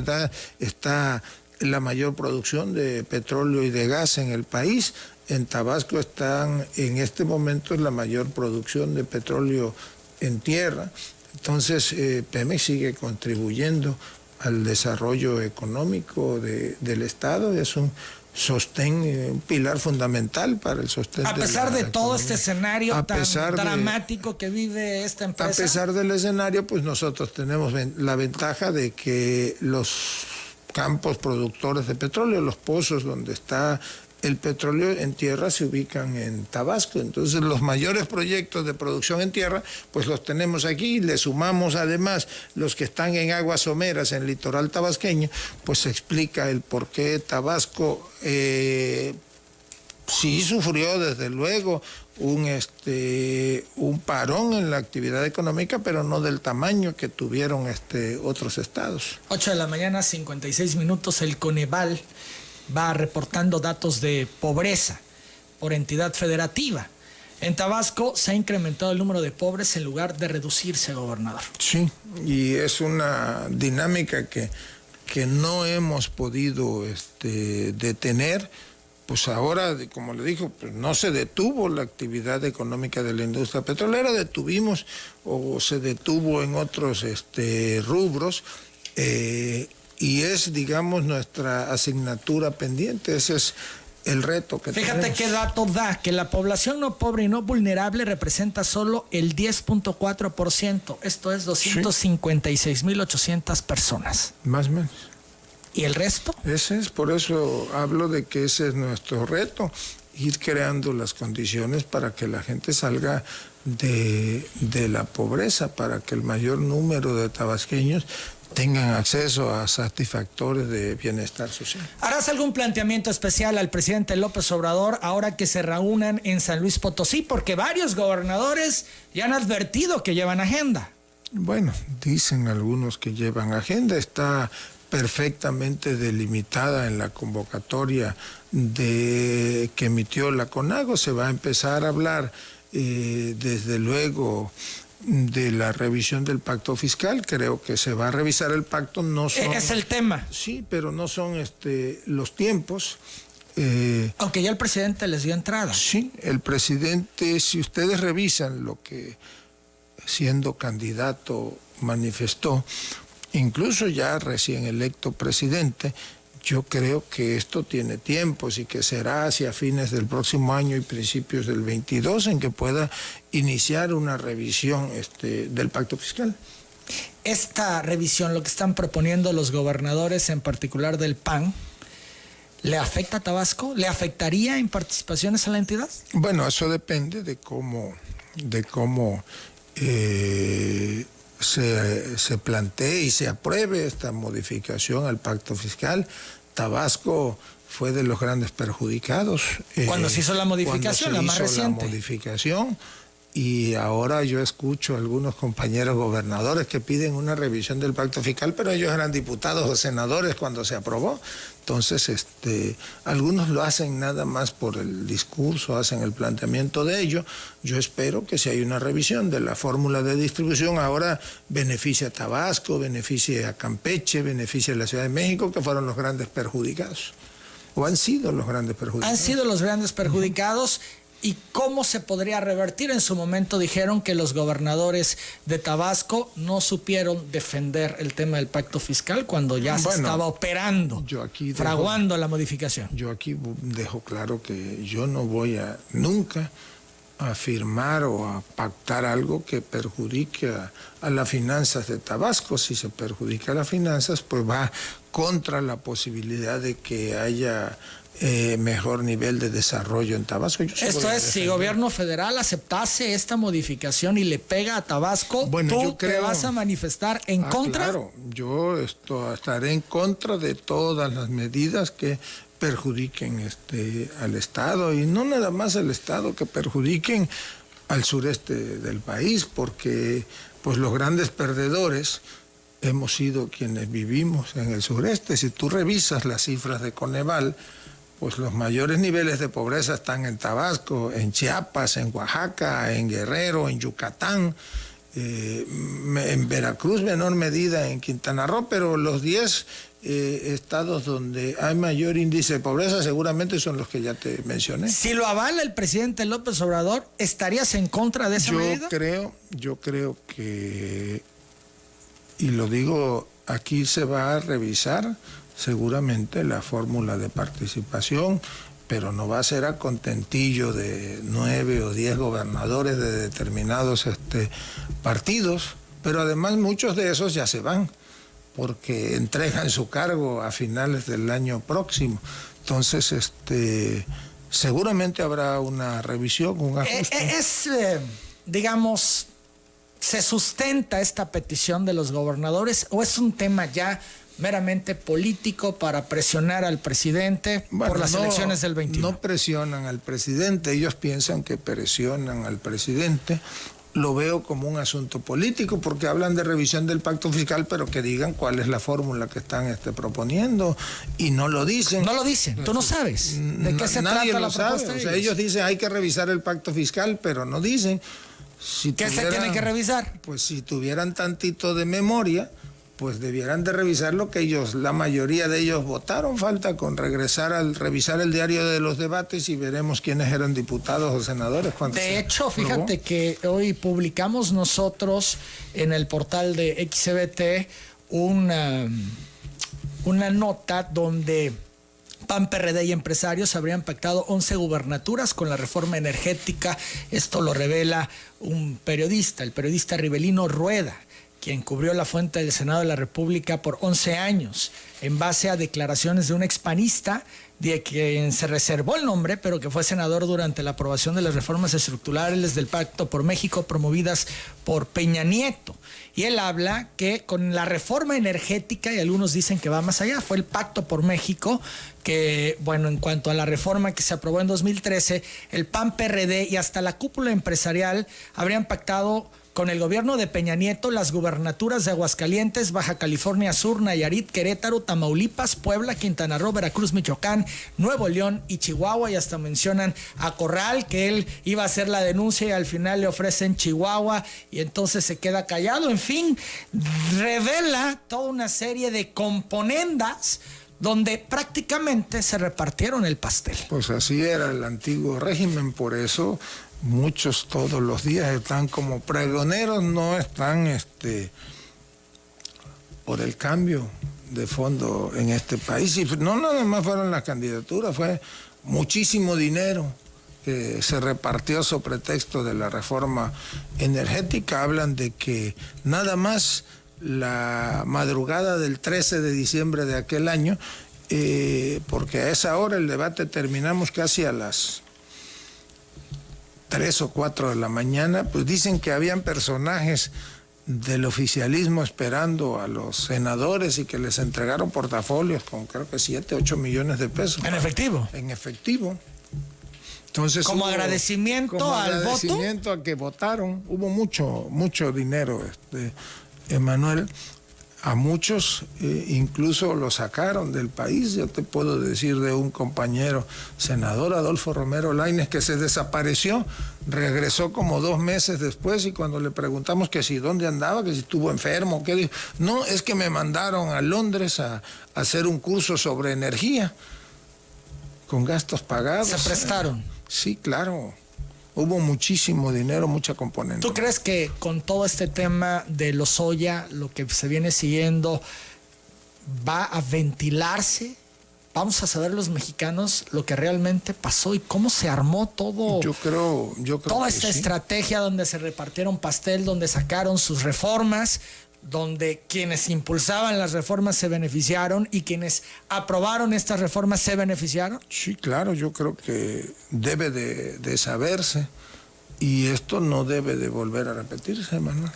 está la mayor producción de petróleo y de gas en el país. En Tabasco están en este momento la mayor producción de petróleo en tierra. Entonces, Pemex sigue contribuyendo al desarrollo económico del Estado, es un sostén, un pilar fundamental para el sostén. A pesar de todo economía. Este escenario tan dramático que vive esta empresa. A pesar del escenario, pues nosotros tenemos la ventaja de que los campos productores de petróleo, los pozos donde está el petróleo en tierra, se ubican en Tabasco. Entonces los mayores proyectos de producción en tierra pues los tenemos aquí. Le sumamos además los que están en aguas someras en el litoral tabasqueño, pues se explica el por qué Tabasco sí sufrió desde luego un parón en la actividad económica, pero no del tamaño que tuvieron otros estados. 8 de la mañana, 56 minutos, el Coneval va reportando datos de pobreza por entidad federativa. En Tabasco se ha incrementado el número de pobres en lugar de reducirse, gobernador. Sí, y es una dinámica que no hemos podido detener. Pues ahora, como le dijo, pues no se detuvo la actividad económica de la industria petrolera, detuvimos o se detuvo en otros rubros, y es, digamos, nuestra asignatura pendiente. Ese es el reto que Fíjate tenemos. qué dato da, que la población no pobre y no vulnerable representa solo el 10.4%, esto es 256.800 personas. Más o menos. ¿Y el resto? Ese es, por eso hablo de que ese es nuestro reto, ir creando las condiciones para que la gente salga de la pobreza, para que el mayor número de tabasqueños tengan acceso a satisfactores de bienestar social. ¿Harás algún planteamiento especial al presidente López Obrador ahora que se reúnan en San Luis Potosí? Porque varios gobernadores ya han advertido que llevan agenda. Bueno, dicen algunos que llevan agenda, está perfectamente delimitada en la convocatoria que emitió la CONAGO. Se va a empezar a hablar desde luego de la revisión del pacto fiscal. Creo que se va a revisar el pacto, no son... Es el tema. Sí, pero no son los tiempos. Aunque ya el presidente les dio entrada. Sí, el presidente, si ustedes revisan lo que siendo candidato manifestó, incluso ya recién electo presidente, yo creo que esto tiene tiempos y que será hacia fines del próximo año y principios del 22 en que pueda iniciar una revisión del pacto fiscal. Esta revisión, lo que están proponiendo los gobernadores, en particular del PAN, ¿le afecta a Tabasco? ¿Le afectaría en participaciones a la entidad? Bueno, eso depende de cómo se plantee y se apruebe esta modificación al pacto fiscal. Tabasco fue de los grandes perjudicados. Cuando se hizo la modificación, la más reciente. La modificación, y ahora yo escucho a algunos compañeros gobernadores que piden una revisión del pacto fiscal, pero ellos eran diputados o senadores cuando se aprobó. Entonces, algunos lo hacen nada más por el discurso, hacen el planteamiento de ello. Yo espero que si hay una revisión de la fórmula de distribución, ahora beneficie a Tabasco, beneficie a Campeche, beneficie a la Ciudad de México, que fueron los grandes perjudicados, o han sido los grandes perjudicados. Han sido los grandes perjudicados. ¿Y cómo se podría revertir? En su momento dijeron que los gobernadores de Tabasco no supieron defender el tema del pacto fiscal cuando ya se estaba operando, fraguando la modificación. Yo aquí dejo claro que yo no voy a nunca a firmar o a pactar algo que perjudique a las finanzas de Tabasco. Si se perjudica a las finanzas, pues va contra la posibilidad de que haya mejor nivel de desarrollo en Tabasco. Esto es, si el gobierno federal aceptase esta modificación y le pega a Tabasco, ¿tú te vas a manifestar en contra? Claro, yo estaré en contra de todas las medidas que perjudiquen al Estado, y no nada más al Estado, que perjudiquen al sureste del país, porque pues los grandes perdedores hemos sido quienes vivimos en el sureste. Si tú revisas las cifras de Coneval, pues los mayores niveles de pobreza están en Tabasco, en Chiapas, en Oaxaca, en Guerrero, en Yucatán, en Veracruz, menor medida en Quintana Roo, pero los 10 estados donde hay mayor índice de pobreza seguramente son los que ya te mencioné. Si lo avala el presidente López Obrador, ¿estarías en contra de esa medida? Yo creo que, y lo digo, aquí se va a revisar seguramente la fórmula de participación, pero no va a ser a contentillo de 9 o 10 gobernadores de determinados partidos, pero además muchos de esos ya se van, porque entregan su cargo a finales del año próximo. Entonces, seguramente habrá una revisión, un ajuste. Digamos, ¿se sustenta esta petición de los gobernadores o es un tema ya meramente político para presionar al presidente por las elecciones del 21? No presionan al presidente, ellos piensan que presionan al presidente. Lo veo como un asunto político porque hablan de revisión del pacto fiscal, pero que digan cuál es la fórmula que están proponiendo, y no lo dicen. No lo dicen, tú no sabes de qué se trata la propuesta. O sea, ellos dicen hay que revisar el pacto fiscal, pero no dicen. ¿Qué se tiene que revisar? Pues si tuvieran tantito de memoria, pues debieran de revisar lo que la mayoría de ellos votaron. Falta con revisar el diario de los debates y veremos quiénes eran diputados o senadores. De hecho, fíjate que hoy publicamos nosotros en el portal de XBT una nota donde PAN, PRD y empresarios habrían pactado 11 gubernaturas con la reforma energética. Esto lo revela un periodista, el periodista Rivelino Rueda, quien cubrió la fuente del Senado de la República por 11 años, en base a declaraciones de un expanista de quien se reservó el nombre, pero que fue senador durante la aprobación de las reformas estructurales del Pacto por México promovidas por Peña Nieto. Y él habla que con la reforma energética, y algunos dicen que va más allá, fue el Pacto por México, que, bueno, en cuanto a la reforma que se aprobó en 2013, el PAN, PRD y hasta la cúpula empresarial habrían pactado con el gobierno de Peña Nieto las gubernaturas de Aguascalientes, Baja California Sur, Nayarit, Querétaro, Tamaulipas, Puebla, Quintana Roo, Veracruz, Michoacán, Nuevo León y Chihuahua, y hasta mencionan a Corral, que él iba a hacer la denuncia y al final le ofrecen Chihuahua y entonces se queda callado. En fin, revela toda una serie de componendas donde prácticamente se repartieron el pastel. Pues así era el antiguo régimen, por eso muchos todos los días están como pregoneros, no están por el cambio de fondo en este país. Y no nada más fueron las candidaturas, fue muchísimo dinero que se repartió sobre pretexto de la reforma energética. Hablan de que nada más la madrugada del 13 de diciembre de aquel año, porque a esa hora el debate terminamos casi a las 3 o 4 de la mañana, pues dicen que habían personajes del oficialismo esperando a los senadores y que les entregaron portafolios con creo que 7, 8 millones de pesos. ¿En efectivo? En efectivo. Entonces, como agradecimiento al voto. Agradecimiento a que votaron. Hubo mucho dinero, Emanuel. A muchos incluso lo sacaron del país. Yo te puedo decir de un compañero senador, Adolfo Romero Lainez, que se desapareció, regresó como 2 meses después, y cuando le preguntamos que si dónde andaba, que si estuvo enfermo, ¿qué dijo? No, es que me mandaron a Londres a hacer un curso sobre energía con gastos pagados. ¿Se prestaron? Sí, claro. Hubo muchísimo dinero, mucha componente. ¿Tú crees que con todo este tema de Lozoya, lo que se viene siguiendo, va a ventilarse? ¿Vamos a saber los mexicanos lo que realmente pasó y cómo se armó todo? Yo creo toda que esta sí. Estrategia donde se repartieron pastel, donde sacaron sus reformas, donde quienes impulsaban las reformas se beneficiaron y quienes aprobaron estas reformas se beneficiaron. Sí, claro, yo creo que debe de saberse, y esto no debe de volver a repetirse, Manuel.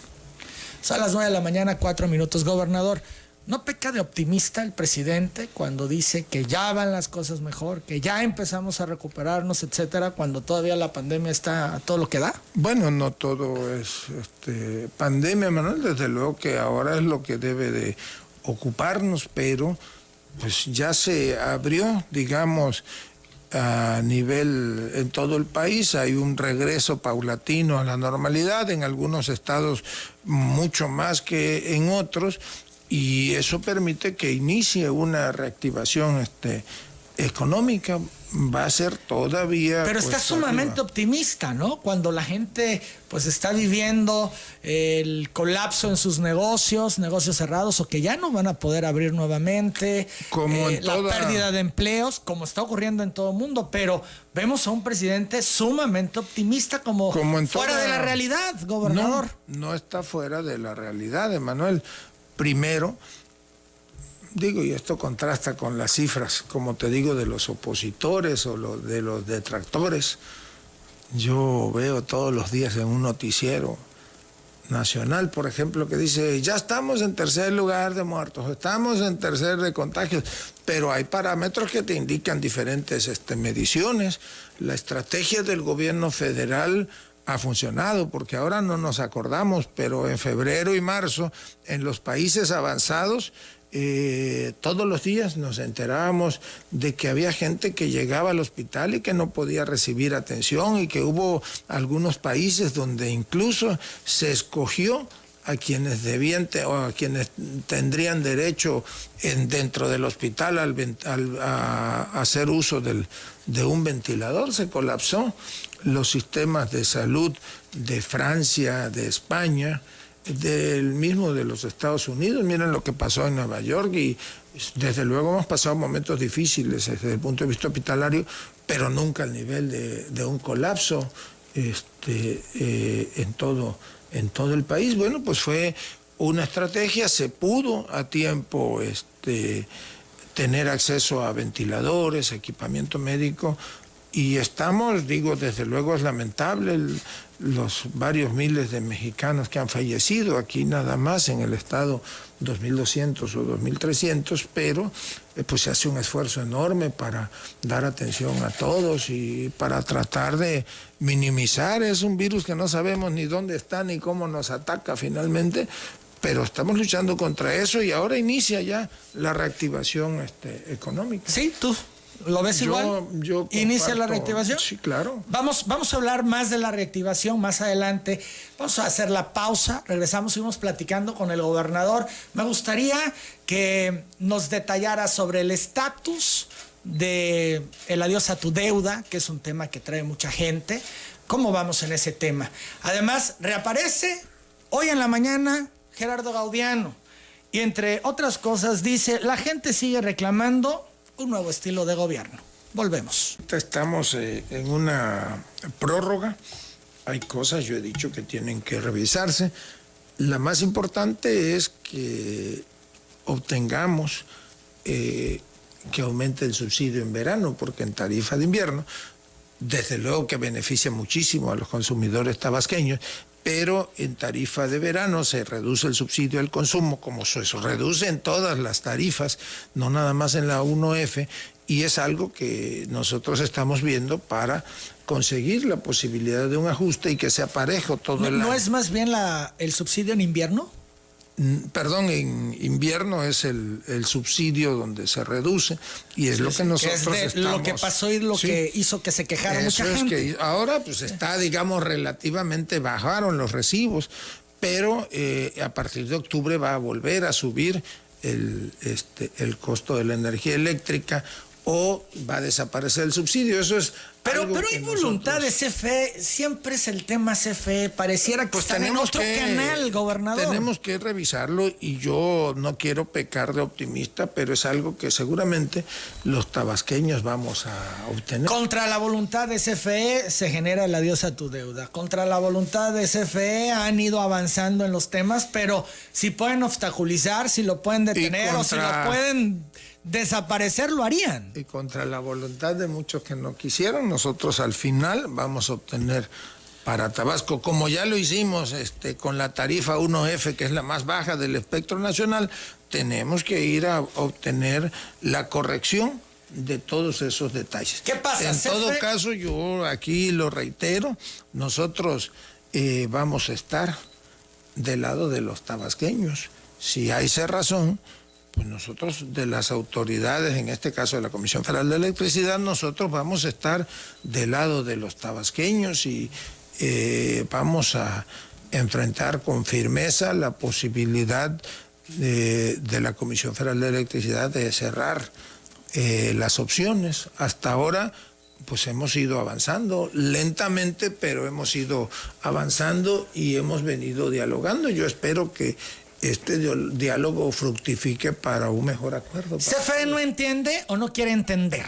Son las 9 de la mañana, 4 minutos, gobernador. ¿No peca de optimista el presidente cuando dice que ya van las cosas mejor, que ya empezamos a recuperarnos, etcétera, cuando todavía la pandemia está a todo lo que da? Bueno, no todo es pandemia, Manuel, desde luego que ahora es lo que debe de ocuparnos, pero pues ya se abrió, digamos, a nivel en todo el país, hay un regreso paulatino a la normalidad, en algunos estados mucho más que en otros, y eso permite que inicie una reactivación económica. Va a ser todavía... Pero está sumamente optimista, ¿no? Cuando la gente pues está viviendo el colapso en sus negocios cerrados, o que ya no van a poder abrir nuevamente, como en la pérdida de empleos, como está ocurriendo en todo el mundo, pero vemos a un presidente sumamente optimista, como fuera de la realidad, gobernador. No está fuera de la realidad, Emanuel. Primero, digo, y esto contrasta con las cifras, como te digo, de los opositores o de los detractores. Yo veo todos los días en un noticiero nacional, por ejemplo, que dice, ya estamos en tercer lugar de muertos, estamos en tercer de contagios, pero hay parámetros que te indican diferentes mediciones. La estrategia del gobierno federal ha funcionado, porque ahora no nos acordamos, pero en febrero y marzo, en los países avanzados, todos los días nos enterábamos de que había gente que llegaba al hospital y que no podía recibir atención, y que hubo algunos países donde incluso se escogió a quienes debían o a quienes tendrían derecho dentro del hospital a hacer uso de un ventilador. Se colapsó los sistemas de salud de Francia, de España, del mismo de los Estados Unidos. Miren lo que pasó en Nueva York, y desde luego hemos pasado momentos difíciles desde el punto de vista hospitalario, pero nunca al nivel de un colapso en todo el país. Bueno, pues fue una estrategia, se pudo a tiempo tener acceso a ventiladores, equipamiento médico, y estamos, digo, desde luego es lamentable los varios miles de mexicanos que han fallecido, aquí nada más en el estado 2.200 o 2.300, pero pues se hace un esfuerzo enorme para dar atención a todos y para tratar de minimizar. Es un virus que no sabemos ni dónde está ni cómo nos ataca finalmente, pero estamos luchando contra eso, y ahora inicia ya la reactivación económica. Sí, tú ¿lo ves igual? Yo ¿Inicia la reactivación? Sí, claro. Vamos a hablar más de la reactivación más adelante. Vamos a hacer la pausa. Regresamos, seguimos platicando con el gobernador. Me gustaría que nos detallara sobre el estatus de el adiós a tu deuda, que es un tema que trae mucha gente. ¿Cómo vamos en ese tema? Además, reaparece hoy en la mañana Gerardo Gaudiano, y entre otras cosas dice, la gente sigue reclamando un nuevo estilo de gobierno. Volvemos. Estamos en una prórroga. Hay cosas, yo he dicho, que tienen que revisarse. La más importante es que obtengamos que aumente el subsidio en verano, porque en tarifa de invierno, desde luego que beneficia muchísimo a los consumidores tabasqueños, pero en tarifa de verano se reduce el subsidio al consumo, como se reduce en todas las tarifas, no nada más en la 1F, y es algo que nosotros estamos viendo para conseguir la posibilidad de un ajuste y que sea parejo todo el año. ¿No es más bien el subsidio en invierno? Perdón, en invierno es el subsidio donde se reduce, y es lo que nosotros estamos... Lo que pasó y lo que hizo que se quejara mucha gente. Que ahora pues está, digamos, relativamente, bajaron los recibos, pero a partir de octubre va a volver a subir el costo de la energía eléctrica, o va a desaparecer el subsidio. Eso es... Pero hay voluntad de CFE, siempre es el tema CFE, pareciera que están en otro canal, gobernador. Tenemos que revisarlo, y yo no quiero pecar de optimista, pero es algo que seguramente los tabasqueños vamos a obtener. Contra la voluntad de CFE se genera el adiós a tu deuda. Contra la voluntad de CFE han ido avanzando en los temas, pero si pueden obstaculizar, si lo pueden detener o si lo pueden desaparecer, lo harían. Y contra la voluntad de muchos que no quisieron, nosotros al final vamos a obtener para Tabasco, como ya lo hicimos con la tarifa 1F, que es la más baja del espectro nacional, tenemos que ir a obtener la corrección de todos esos detalles. ¿Qué pasa? En todo caso, yo aquí lo reitero, nosotros vamos a estar del lado de los tabasqueños. Si hay cerrazón, pues nosotros de las autoridades, en este caso de la Comisión Federal de Electricidad, nosotros vamos a estar del lado de los tabasqueños y vamos a enfrentar con firmeza la posibilidad de la Comisión Federal de Electricidad de cerrar las opciones. Hasta ahora pues hemos ido avanzando lentamente, pero hemos ido avanzando y hemos venido dialogando. Yo espero que este diálogo fructifique para un mejor acuerdo. ¿CFE no entiende o no quiere entender?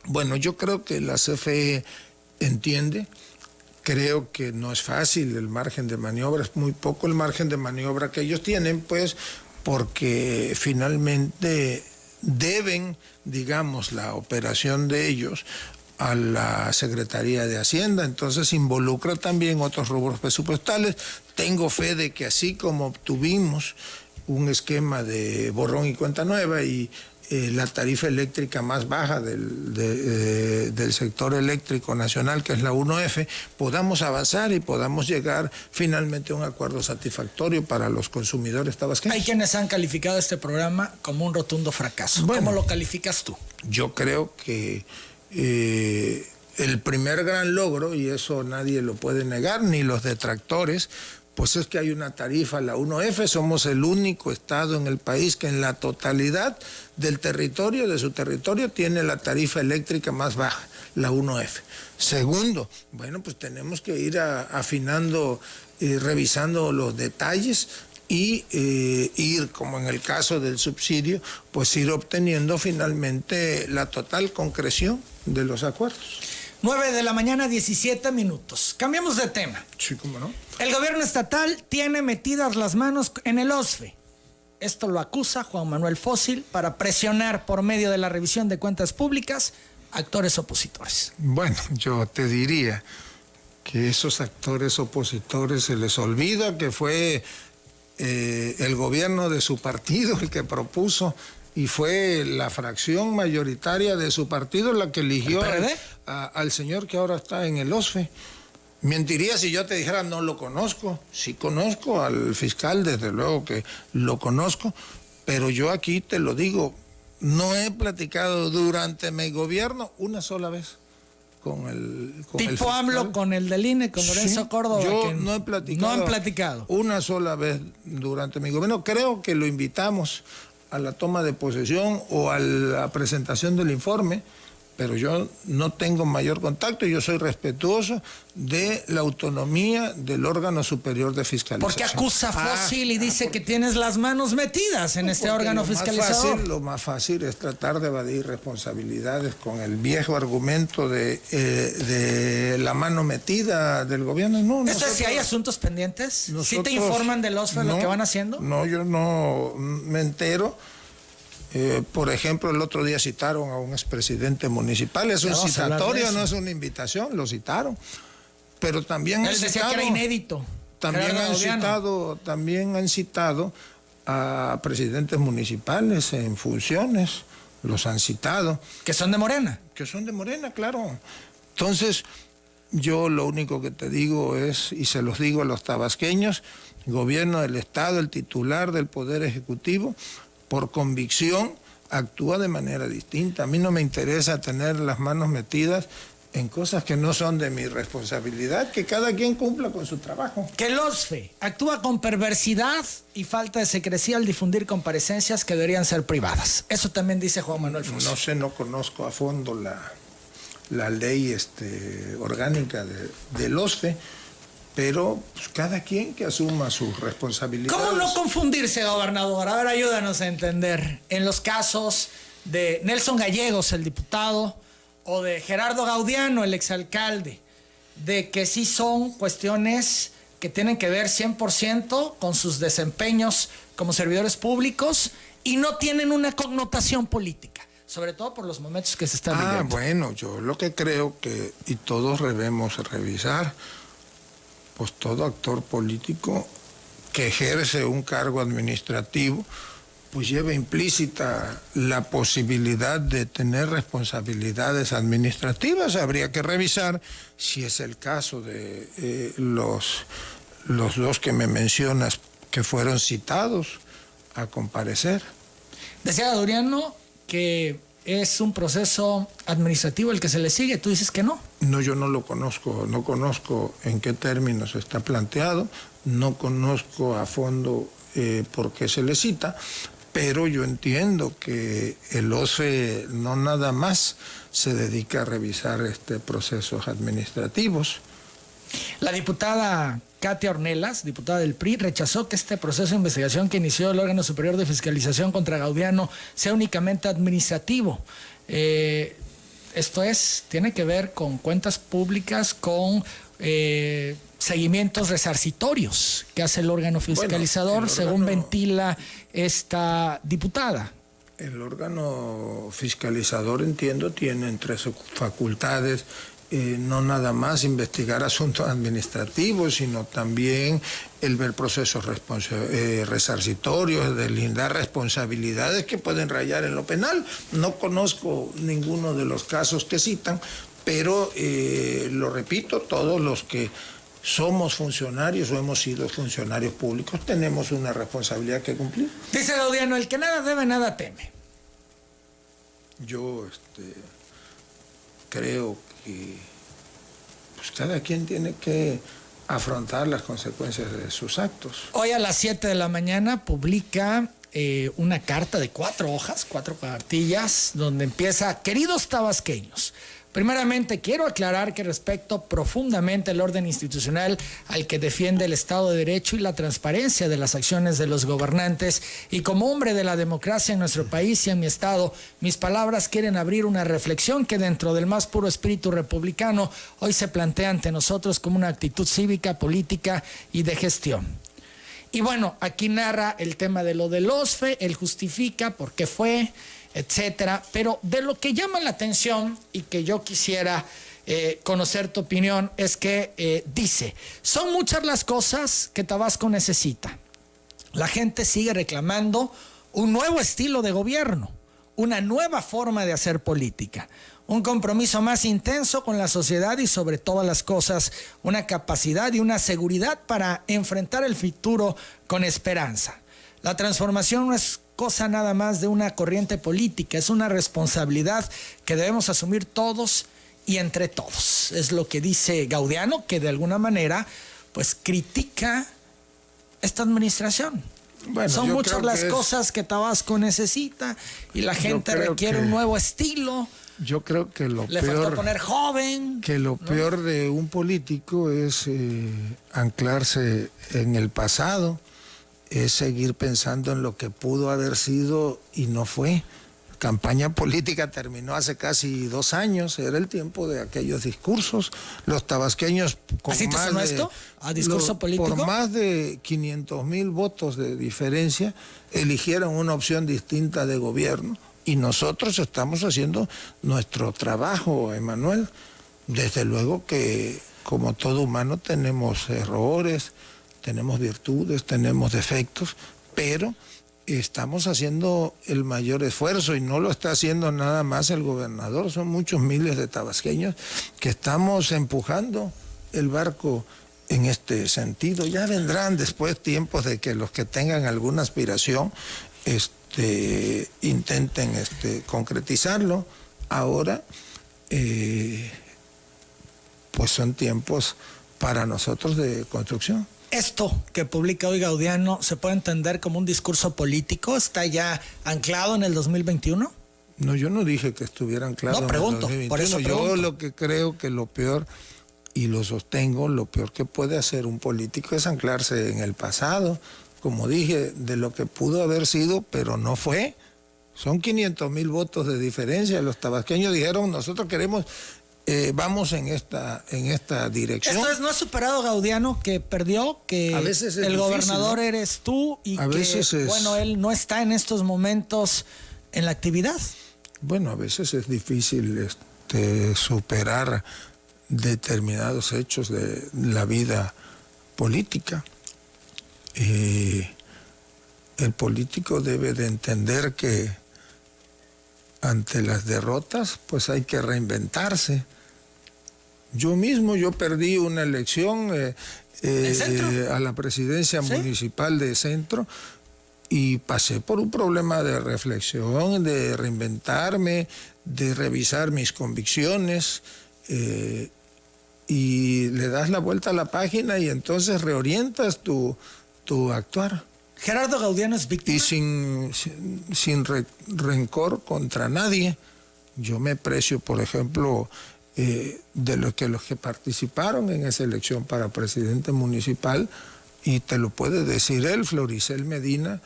Bueno, yo creo que la CFE entiende. Creo que no es fácil el margen de maniobra, es muy poco el margen de maniobra que ellos tienen, pues porque finalmente deben, digamos, la operación de ellos a la Secretaría de Hacienda, entonces involucra también otros rubros presupuestales. Tengo fe de que así como obtuvimos un esquema de borrón y cuenta nueva y la tarifa eléctrica más baja del sector eléctrico nacional, que es la 1F, podamos avanzar y podamos llegar finalmente a un acuerdo satisfactorio para los consumidores tabasqueños. Hay quienes han calificado este programa como un rotundo fracaso. Bueno, ¿cómo lo calificas tú? Yo creo que el primer gran logro, y eso nadie lo puede negar, ni los detractores, pues es que hay una tarifa, la 1F, somos el único estado en el país que en la totalidad del territorio, de su territorio, tiene la tarifa eléctrica más baja, la 1F. Segundo, bueno, pues tenemos que ir afinando y revisando los detalles y ir, como en el caso del subsidio, pues ir obteniendo finalmente la total concreción de los acuerdos. 9:17 a.m. Cambiamos de tema. Sí, cómo no. El gobierno estatal tiene metidas las manos en el OSFE. Esto lo acusa Juan Manuel Fósil para presionar por medio de la revisión de cuentas públicas a actores opositores. Bueno, yo te diría que esos actores opositores se les olvida que fue el gobierno de su partido el que propuso y fue la fracción mayoritaria de su partido la que eligió al señor que ahora está en el OSFE. Mentiría si yo te dijera no lo conozco. Sí conozco al fiscal, desde luego que lo conozco, pero yo aquí te lo digo, no he platicado durante mi gobierno una sola vez con el tipo AMLO con el del INE, con Lorenzo Córdoba. Yo no he platicado. No han platicado. Una sola vez durante mi gobierno. Creo que lo invitamos a la toma de posesión o a la presentación del informe, pero yo no tengo mayor contacto y yo soy respetuoso de la autonomía del órgano superior de fiscalización. Porque acusa Fósil y dice que tienes las manos metidas en este órgano fiscalizador. Lo más fácil es tratar de evadir responsabilidades con el viejo argumento de la mano metida del gobierno. No, si hay asuntos pendientes, ¿sí te informan del OSFE lo que van haciendo? No, yo no me entero. Por ejemplo, el otro día citaron a un expresidente municipal, es un citatorio, no es una invitación, lo citaron. Pero también él decía que era inédito. También han citado a presidentes municipales en funciones, los han citado. ¿Que son de Morena? Que son de Morena, claro. Entonces, yo lo único que te digo es, y se los digo a los tabasqueños, el gobierno del Estado, el titular del Poder Ejecutivo, por convicción, actúa de manera distinta. A mí no me interesa tener las manos metidas en cosas que no son de mi responsabilidad, que cada quien cumpla con su trabajo. Que el OSFE actúa con perversidad y falta de secrecía al difundir comparecencias que deberían ser privadas. Eso también dice Juan Manuel Fósil. No sé, no conozco a fondo la ley orgánica del OSFE, pero pues, cada quien que asuma sus responsabilidades. ¿Cómo no confundirse, gobernador? A ver, ayúdanos a entender. En los casos de Nelson Gallegos, el diputado, o de Gerardo Gaudiano, el exalcalde, de que sí son cuestiones que tienen que ver 100% con sus desempeños como servidores públicos y no tienen una connotación política, sobre todo por los momentos que se están viviendo. Bueno, yo lo que creo que, y todos debemos revisar, pues todo actor político que ejerce un cargo administrativo, pues lleva implícita la posibilidad de tener responsabilidades administrativas. Habría que revisar si es el caso de los dos que me mencionas que fueron citados a comparecer. Decía Gaudriano que es un proceso administrativo el que se le sigue, tú dices que no. No, yo no lo conozco, no conozco en qué términos está planteado, no conozco a fondo por qué se le cita, pero yo entiendo que el OCE no nada más se dedica a revisar procesos administrativos. La diputada Katia Ornelas, diputada del PRI, rechazó que este proceso de investigación que inició el órgano superior de fiscalización contra Gaudiano sea únicamente administrativo. Esto es, tiene que ver con cuentas públicas, con seguimientos resarcitorios que hace el órgano fiscalizador, según ventila esta diputada. El órgano fiscalizador, entiendo, tiene entre sus facultades no nada más investigar asuntos administrativos, sino también el ver procesos resarcitorios, deslindar responsabilidades que pueden rayar en lo penal. No conozco ninguno de los casos que citan, pero lo repito, todos los que somos funcionarios o hemos sido funcionarios públicos tenemos una responsabilidad que cumplir. Dice Gaudiano, el que nada debe, nada teme. Yo creo que pues cada quien tiene que afrontar las consecuencias de sus actos. Hoy a las 7 de la mañana publica una carta de 4 hojas, 4 cuartillas, donde empieza: queridos tabasqueños, primeramente quiero aclarar que respeto profundamente el orden institucional al que defiende el Estado de Derecho y la transparencia de las acciones de los gobernantes, y como hombre de la democracia en nuestro país y en mi estado, mis palabras quieren abrir una reflexión que dentro del más puro espíritu republicano hoy se plantea ante nosotros como una actitud cívica, política y de gestión. Y bueno, aquí narra el tema de lo del OSFE, él justifica por qué fue, etcétera, pero de lo que llama la atención y que yo quisiera conocer tu opinión es que dice: son muchas las cosas que Tabasco necesita. La gente sigue reclamando un nuevo estilo de gobierno, una nueva forma de hacer política, un compromiso más intenso con la sociedad y sobre todas las cosas, una capacidad y una seguridad para enfrentar el futuro con esperanza. La transformación no es cosa nada más de una corriente política, es una responsabilidad que debemos asumir todos y entre todos. Es lo que dice Gaudiano, que de alguna manera pues critica esta administración. Bueno, son muchas las cosas que Tabasco necesita y la gente requiere un nuevo estilo. Yo creo que le faltó poner joven. Que lo peor de un político es anclarse en el pasado, es seguir pensando en lo que pudo haber sido y no fue. Campaña política terminó hace casi 2 años, era el tiempo de aquellos discursos. Los tabasqueños con ¿así te sonó esto? ¿A discurso político? Por más de 500,000 votos de diferencia, eligieron una opción distinta de gobierno. Y nosotros estamos haciendo nuestro trabajo, Emanuel. Desde luego que, como todo humano, tenemos errores, tenemos virtudes, tenemos defectos, pero estamos haciendo el mayor esfuerzo y no lo está haciendo nada más el gobernador, son muchos miles de tabasqueños que estamos empujando el barco en este sentido. Ya vendrán después tiempos de que los que tengan alguna aspiración intenten concretizarlo. Ahora pues son tiempos para nosotros de construcción. Esto que publica hoy Gaudiano se puede entender como un discurso político. ¿Está ya anclado en el 2021? No, yo no dije que estuviera anclado. No, pregunto, en el 2021. Por eso pregunto. Yo lo que creo que lo peor, y lo sostengo, lo peor que puede hacer un político es anclarse en el pasado, como dije, de lo que pudo haber sido, pero no fue. Son 500,000 votos de diferencia. Los tabasqueños dijeron: nosotros queremos, vamos en esta dirección. Esto es, ¿no ha superado Gaudiano que perdió, que el difícil, gobernador, ¿no? Eres tú y que, bueno, él no está en estos momentos en la actividad? Bueno, a veces es difícil superar determinados hechos de la vida política. El político debe de entender que ante las derrotas pues hay que reinventarse. Yo perdí una elección a la presidencia municipal de Centro y pasé por un problema de reflexión, de reinventarme, de revisar mis convicciones, y le das la vuelta a la página y entonces reorientas tu actuar. ¿Gerardo Gaudiano es víctima? Y sin rencor contra nadie. Yo me precio, por ejemplo, de los que participaron en esa elección para presidente municipal, y te lo puede decir él, Floricel Medina,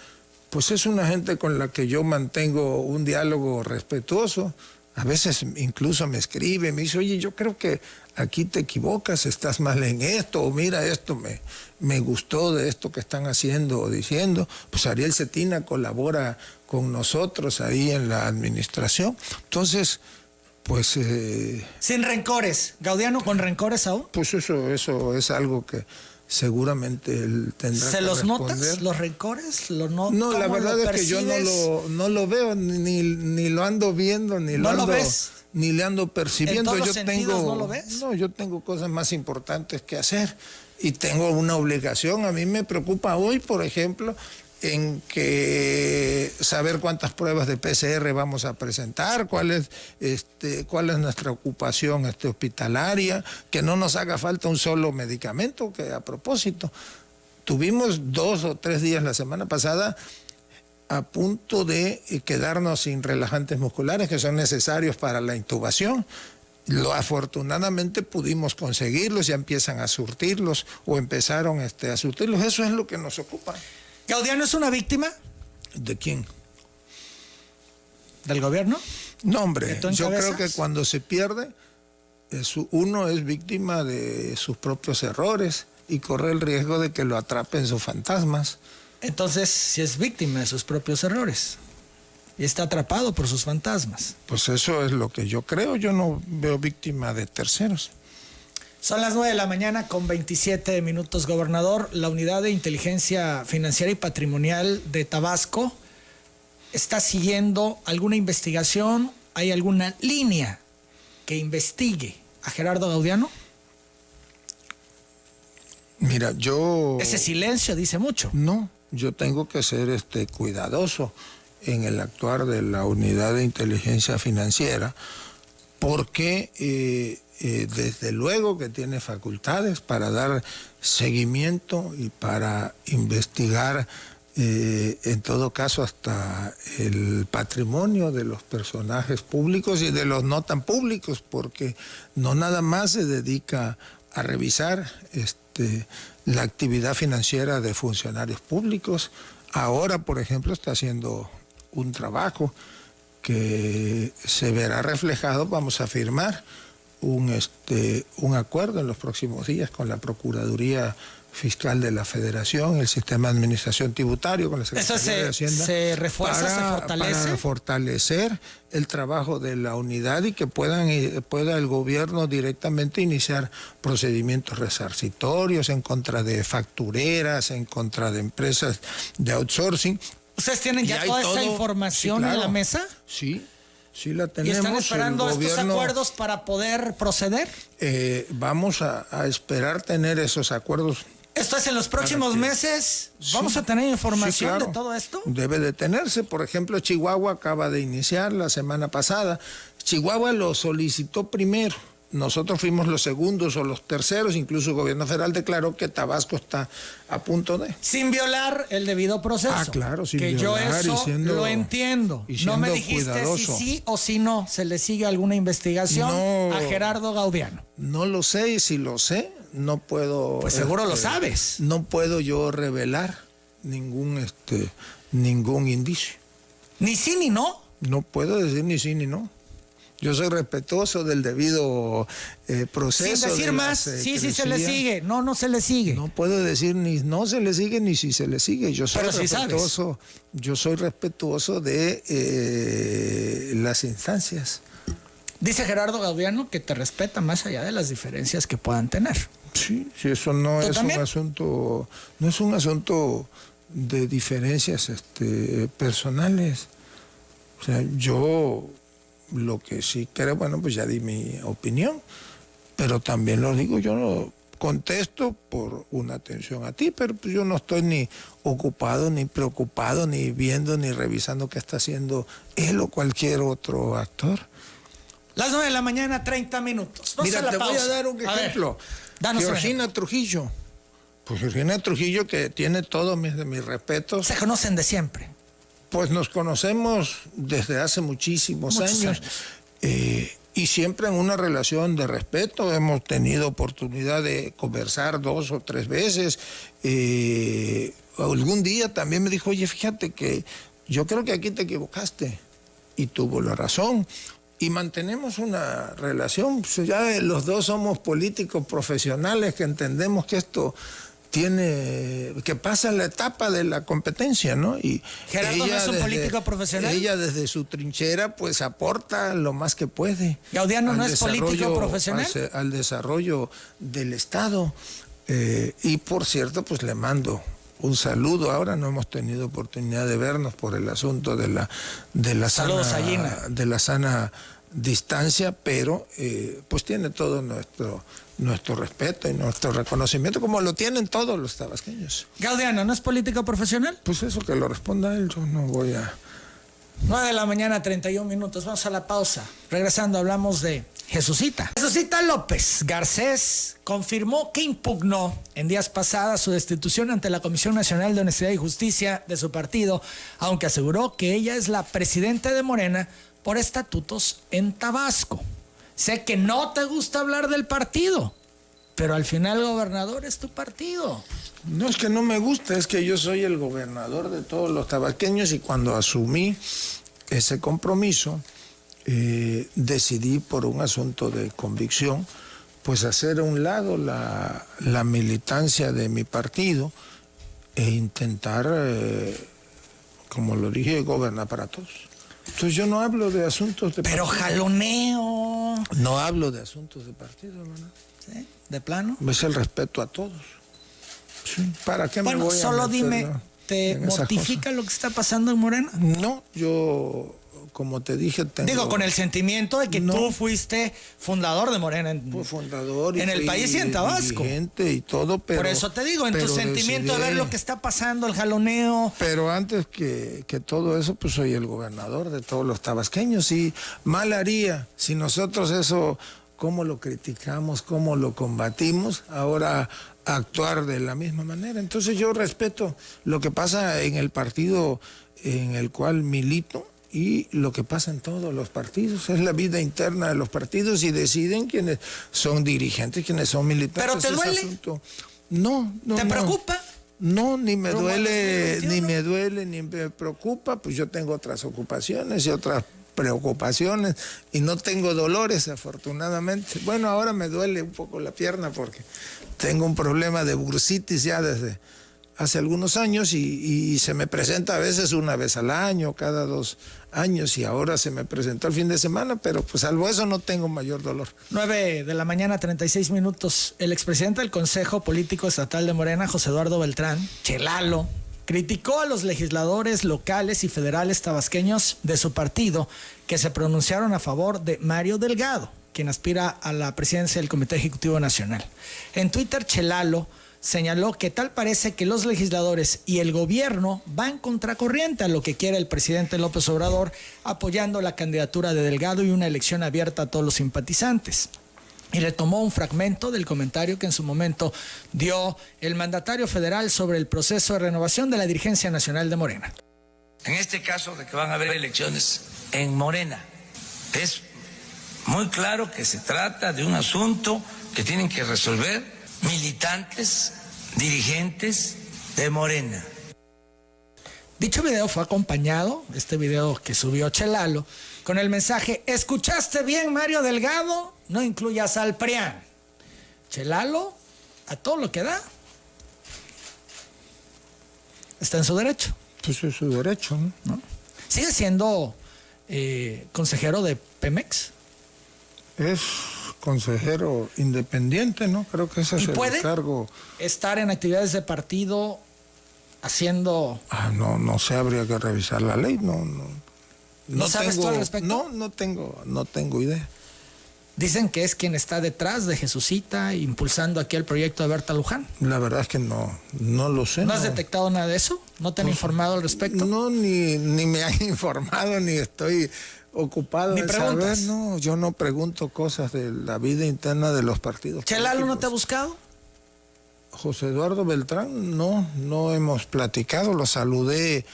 pues es una gente con la que yo mantengo un diálogo respetuoso. A veces incluso me escribe, me dice, oye, yo creo que aquí te equivocas, estás mal en esto, o mira, esto me gustó de esto que están haciendo o diciendo. Pues Ariel Cetina colabora con nosotros ahí en la administración. Entonces, pues... Sin rencores. ¿Gaudiano con rencores aún? Pues eso es algo que seguramente él tendrá que responder. ¿Se los notas, los rencores? No, la verdad es que yo no lo veo, ni lo ando viendo, ni le ando percibiendo. ¿En todos los sentidos no lo ves? No, yo tengo cosas más importantes que hacer y tengo una obligación. A mí me preocupa hoy, por ejemplo, en que saber cuántas pruebas de PCR vamos a presentar, cuál es nuestra ocupación hospitalaria, que no nos haga falta un solo medicamento, que a propósito, tuvimos 2 o 3 días la semana pasada a punto de quedarnos sin relajantes musculares que son necesarios para la intubación. Afortunadamente pudimos conseguirlos, ya empiezan a surtirlos o empezaron a surtirlos. Eso es lo que nos ocupa. ¿Gaudiano es una víctima? ¿De quién? ¿Del gobierno? No, hombre, yo creo que cuando se pierde, uno es víctima de sus propios errores y corre el riesgo de que lo atrapen sus fantasmas. Entonces, si es víctima de sus propios errores y está atrapado por sus fantasmas. Pues eso es lo que yo creo, yo no veo víctima de terceros. Son las 9:27 a.m, gobernador. La Unidad de Inteligencia Financiera y Patrimonial de Tabasco está siguiendo alguna investigación. ¿Hay alguna línea que investigue a Gerardo Gaudiano? Mira, ese silencio dice mucho. No, yo tengo que ser cuidadoso en el actuar de la Unidad de Inteligencia Financiera, porque desde luego que tiene facultades para dar seguimiento y para investigar, en todo caso, hasta el patrimonio de los personajes públicos y de los no tan públicos, porque no nada más se dedica a revisar la actividad financiera de funcionarios públicos. Ahora, por ejemplo, está haciendo un trabajo que se verá reflejado. Vamos a firmar un acuerdo en los próximos días con la Procuraduría Fiscal de la Federación, el Sistema de Administración Tributario, con la Secretaría de Hacienda. ¿Se refuerza, se fortalece? Para fortalecer el trabajo de la unidad y que pueda el gobierno directamente iniciar procedimientos resarcitorios en contra de factureras, en contra de empresas de outsourcing. ¿Ustedes tienen ya toda esa información en la mesa? Sí. Sí, la tenemos. ¿Y están esperando estos acuerdos para poder proceder? Vamos a esperar tener esos acuerdos. ¿Esto es en los próximos meses? ¿Vamos a tener información de todo esto? Debe de tenerse. Por ejemplo, Chihuahua acaba de iniciar la semana pasada. Chihuahua lo solicitó primero. Nosotros fuimos los segundos o los terceros, incluso el gobierno federal declaró que Tabasco está a punto de... Sin violar el debido proceso. Ah, claro, sin que violar. Yo eso lo entiendo. No me dijiste cuidadoso. si sí o si no se le sigue alguna investigación a Gerardo Gaudiano. No lo sé, y si lo sé, no puedo... Pues seguro lo sabes. No puedo yo revelar ningún indicio. ¿Ni sí ni no? No puedo decir ni sí ni no. Yo soy respetuoso del debido proceso. Sin decir más, sí se le sigue, no se le sigue. No puedo decir ni no se le sigue ni si se le sigue. Yo soy respetuoso. Sí, yo soy respetuoso de las instancias. Dice Gerardo Gaudiano que te respeta más allá de las diferencias que puedan tener. Sí, sí, eso no es también? no es un asunto de diferencias personales. O sea, yo lo que sí creo, bueno, pues ya di mi opinión, pero también lo digo, yo no contesto por una atención a ti, pero pues yo no estoy ni ocupado, ni preocupado, ni viendo, ni revisando qué está haciendo él o cualquier otro actor. Las 9 de la mañana, 30 minutos. Vamos Mira, a la te voy pausa. a dar un ejemplo. Georgina Trujillo. Pues Georgina Trujillo, que tiene todos mis respetos. Se conocen de siempre. Pues nos conocemos desde hace muchísimos años. Y siempre en una relación de respeto. Hemos tenido oportunidad de conversar 2 o 3 veces. Algún día también me dijo, oye, fíjate que yo creo que aquí te equivocaste. Y tuvo la razón. Y mantenemos una relación. Pues ya los dos somos políticos profesionales que entendemos que esto que pasa en la etapa de la competencia, ¿no? Y Gerardo no es un político profesional. Ella desde su trinchera pues aporta lo más que puede. Gaudiano no es político profesional. Al desarrollo del Estado. Y por cierto, pues le mando un saludo. Ahora no hemos tenido oportunidad de vernos por el asunto de la sana distancia, pero pues tiene todo nuestro respeto y nuestro reconocimiento, como lo tienen todos los tabasqueños. Gaudiano, ¿no es político profesional? Pues eso que lo responda él, yo no voy a... 9 de la mañana, 31 minutos. Vamos a la pausa. Regresando, hablamos de Jesucita. Jesucita López Garcés confirmó que impugnó en días pasadas su destitución ante la Comisión Nacional de Honestidad y Justicia de su partido, aunque aseguró que ella es la presidenta de Morena por estatutos en Tabasco. Sé que no te gusta hablar del partido, pero al final el gobernador es tu partido. No es que no me gusta, es que yo soy el gobernador de todos los tabasqueños y cuando asumí ese compromiso, decidí por un asunto de convicción, pues hacer a un lado la militancia de mi partido e intentar, como lo dije, gobernar para todos. Entonces yo no hablo de asuntos de Pero partido. jaloneo. No hablo de asuntos de partido, hermano. ¿Sí? ¿De plano? Es el respeto a todos. Sí. ¿Para qué me voy a solo meter, dime, no, ¿te mortifica lo que está pasando en Morena? No, yo, como te dije, Digo, con el sentimiento de que tú fuiste fundador de Morena. Fui fundador. En el país y en Tabasco. Y todo, pero... Por eso te digo, en tu sentimiento de ver lo que está pasando, el jaloneo. Pero antes que todo eso, pues soy el gobernador de todos los tabasqueños. Y mal haría si nosotros eso, cómo lo criticamos, cómo lo combatimos, ahora actuar de la misma manera. Entonces yo respeto lo que pasa en el partido en el cual milito y lo que pasa en todos los partidos. Es la vida interna de los partidos y deciden quiénes son dirigentes, quiénes son militantes. ¿Pero te duele? No. ¿Te preocupa? No, ni me duele, 2021? ni me preocupa, pues yo tengo otras ocupaciones y otras preocupaciones y no tengo dolores, afortunadamente. Bueno, ahora me duele un poco la pierna porque tengo un problema de bursitis ya desde hace algunos años y se me presenta a veces una vez al año, cada 2 años, y ahora se me presentó el fin de semana, pero pues salvo eso no tengo mayor dolor. 9 de la mañana, 36 minutos. El expresidente del Consejo Político Estatal de Morena, José Eduardo Beltrán, Chelalo, criticó a los legisladores locales y federales tabasqueños de su partido que se pronunciaron a favor de Mario Delgado, quien aspira a la presidencia del Comité Ejecutivo Nacional. En Twitter, Chelalo señaló que tal parece que los legisladores y el gobierno van contracorriente a lo que quiere el presidente López Obrador, apoyando la candidatura de Delgado y una elección abierta a todos los simpatizantes. Y retomó un fragmento del comentario que en su momento dio el mandatario federal sobre el proceso de renovación de la dirigencia nacional de Morena. En este caso de que van a haber elecciones en Morena, es muy claro que se trata de un asunto que tienen que resolver militantes, dirigentes de Morena. Dicho video fue acompañado, este video que subió Chelalo, con el mensaje: ¿escuchaste bien, Mario Delgado? No incluyas al PRIAN. Chelalo, a todo lo que da, está en su derecho. Pues es su derecho, ¿no? ¿Sigue siendo consejero de Pemex? Es consejero independiente, ¿no? Creo que ese es el cargo. ¿Estar en actividades de partido haciendo...? No sé, habría que revisar la ley, ¿No sabes tú al respecto? No tengo idea. Dicen que es quien está detrás de Jesucita, impulsando aquí el proyecto de Berta Luján. La verdad es que no lo sé. ¿No has detectado nada de eso? ¿No te han informado al respecto? No, ni me han informado, ni estoy ocupado de saber. No, yo no pregunto cosas de la vida interna de los partidos. ¿Chelalo no te ha buscado? José Eduardo Beltrán, no hemos platicado, lo saludé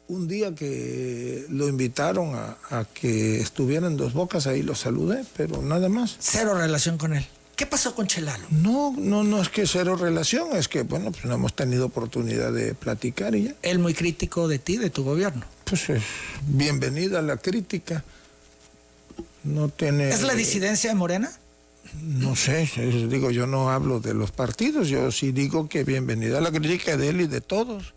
un día que lo invitaron a que estuviera en Dos Bocas, ahí lo saludé, pero nada más. Cero relación con él. ¿Qué pasó con Chelalo? No es que cero relación, es que, bueno, pues no hemos tenido oportunidad de platicar y ya. Él muy crítico de ti, de tu gobierno. Pues bienvenida la crítica. No tiene... ¿Es la disidencia de Morena? No sé, digo, yo no hablo de los partidos, yo sí digo que bienvenida la crítica de él y de todos.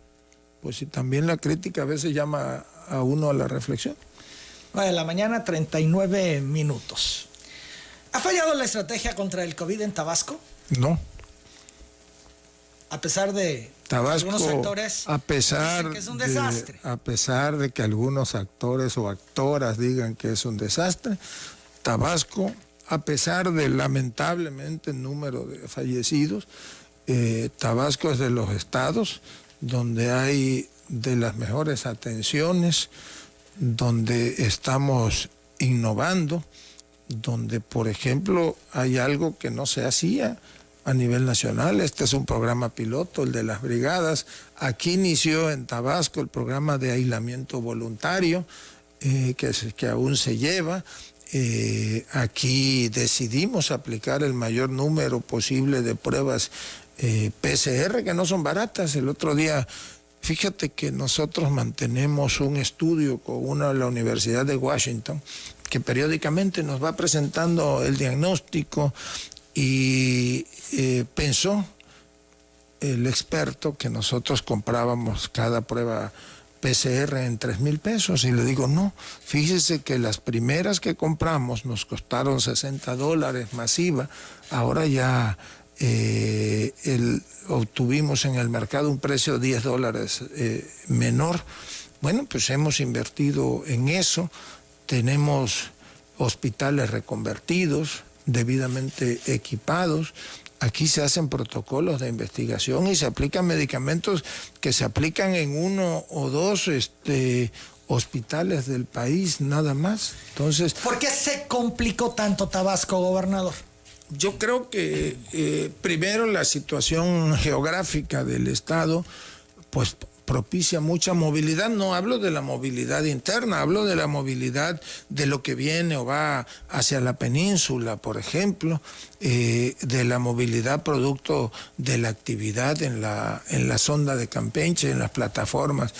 Pues sí, también la crítica a veces llama a uno a la reflexión. 9 de la mañana, 39 minutos. ¿Ha fallado la estrategia contra el COVID en Tabasco? No. A pesar de Tabasco, algunos actores dicen que es un desastre. A pesar de que algunos actores o actoras digan que es un desastre, Tabasco, a pesar del lamentablemente número de fallecidos, Tabasco es de los estados donde hay de las mejores atenciones, donde estamos innovando, donde, por ejemplo, hay algo que no se hacía a nivel nacional. Este es un programa piloto, el de las brigadas. Aquí inició en Tabasco el programa de aislamiento voluntario, que aún se lleva. Aquí decidimos aplicar el mayor número posible de pruebas PCR, que no son baratas. El otro día, fíjate que nosotros mantenemos un estudio con la Universidad de Washington, que periódicamente nos va presentando el diagnóstico, y pensó el experto que nosotros comprábamos cada prueba PCR en 3,000 pesos, y le digo, no, fíjese que las primeras que compramos nos costaron $60 masiva, ahora ya obtuvimos en el mercado un precio de $10 menor. Bueno, pues hemos invertido en eso, tenemos hospitales reconvertidos, debidamente equipados. Aquí se hacen protocolos de investigación y se aplican medicamentos que se aplican en 1 o 2 hospitales del país, nada más. Entonces, ¿por qué se complicó tanto Tabasco, gobernador? Yo creo que primero la situación geográfica del estado, pues propicia mucha movilidad. No hablo de la movilidad interna, hablo de la movilidad de lo que viene o va hacia la península, por ejemplo, de la movilidad producto de la actividad en la sonda de Campeche, en las plataformas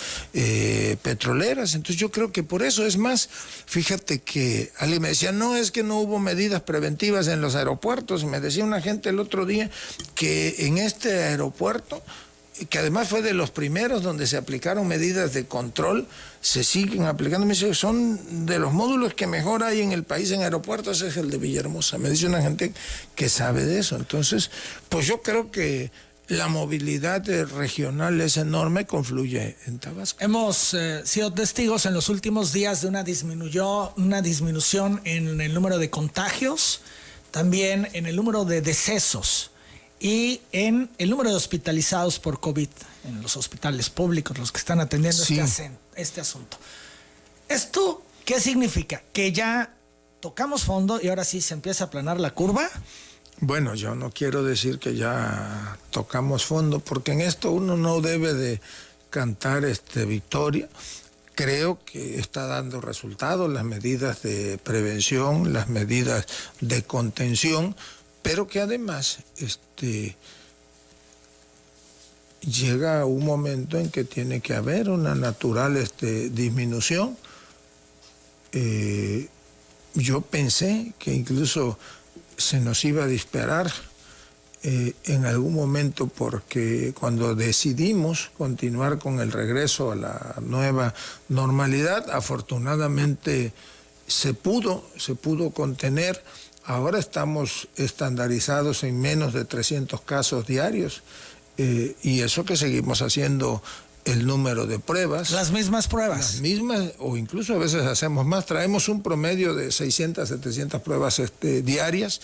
petroleras. Entonces yo creo que por eso, es más, fíjate que alguien me decía, no, es que no hubo medidas preventivas en los aeropuertos. Me decía una gente el otro día que en este aeropuerto, que además fue de los primeros donde se aplicaron medidas de control, se siguen aplicando. Me dice, son de los módulos que mejor hay en el país en aeropuertos, es el de Villahermosa. Me dice una gente que sabe de eso. Entonces, pues yo creo que la movilidad regional es enorme, confluye en Tabasco. Hemos sido testigos en los últimos días de una disminución en el número de contagios, también en el número de decesos y en el número de hospitalizados por COVID en los hospitales públicos, los que están atendiendo este asunto. ¿Esto qué significa? ¿Que ya tocamos fondo y ahora sí se empieza a aplanar la curva? Bueno, yo no quiero decir que ya tocamos fondo, porque en esto uno no debe de cantar victoria. Creo que está dando resultados las medidas de prevención, las medidas de contención, pero que además llega un momento en que tiene que haber una natural disminución. Yo pensé que incluso se nos iba a disparar en algún momento, porque cuando decidimos continuar con el regreso a la nueva normalidad, afortunadamente se pudo contener. Ahora estamos estandarizados en menos de 300 casos diarios, y eso que seguimos haciendo el número de pruebas. Las mismas pruebas. Las mismas, o incluso a veces hacemos más. Traemos un promedio de 600, 700 pruebas diarias.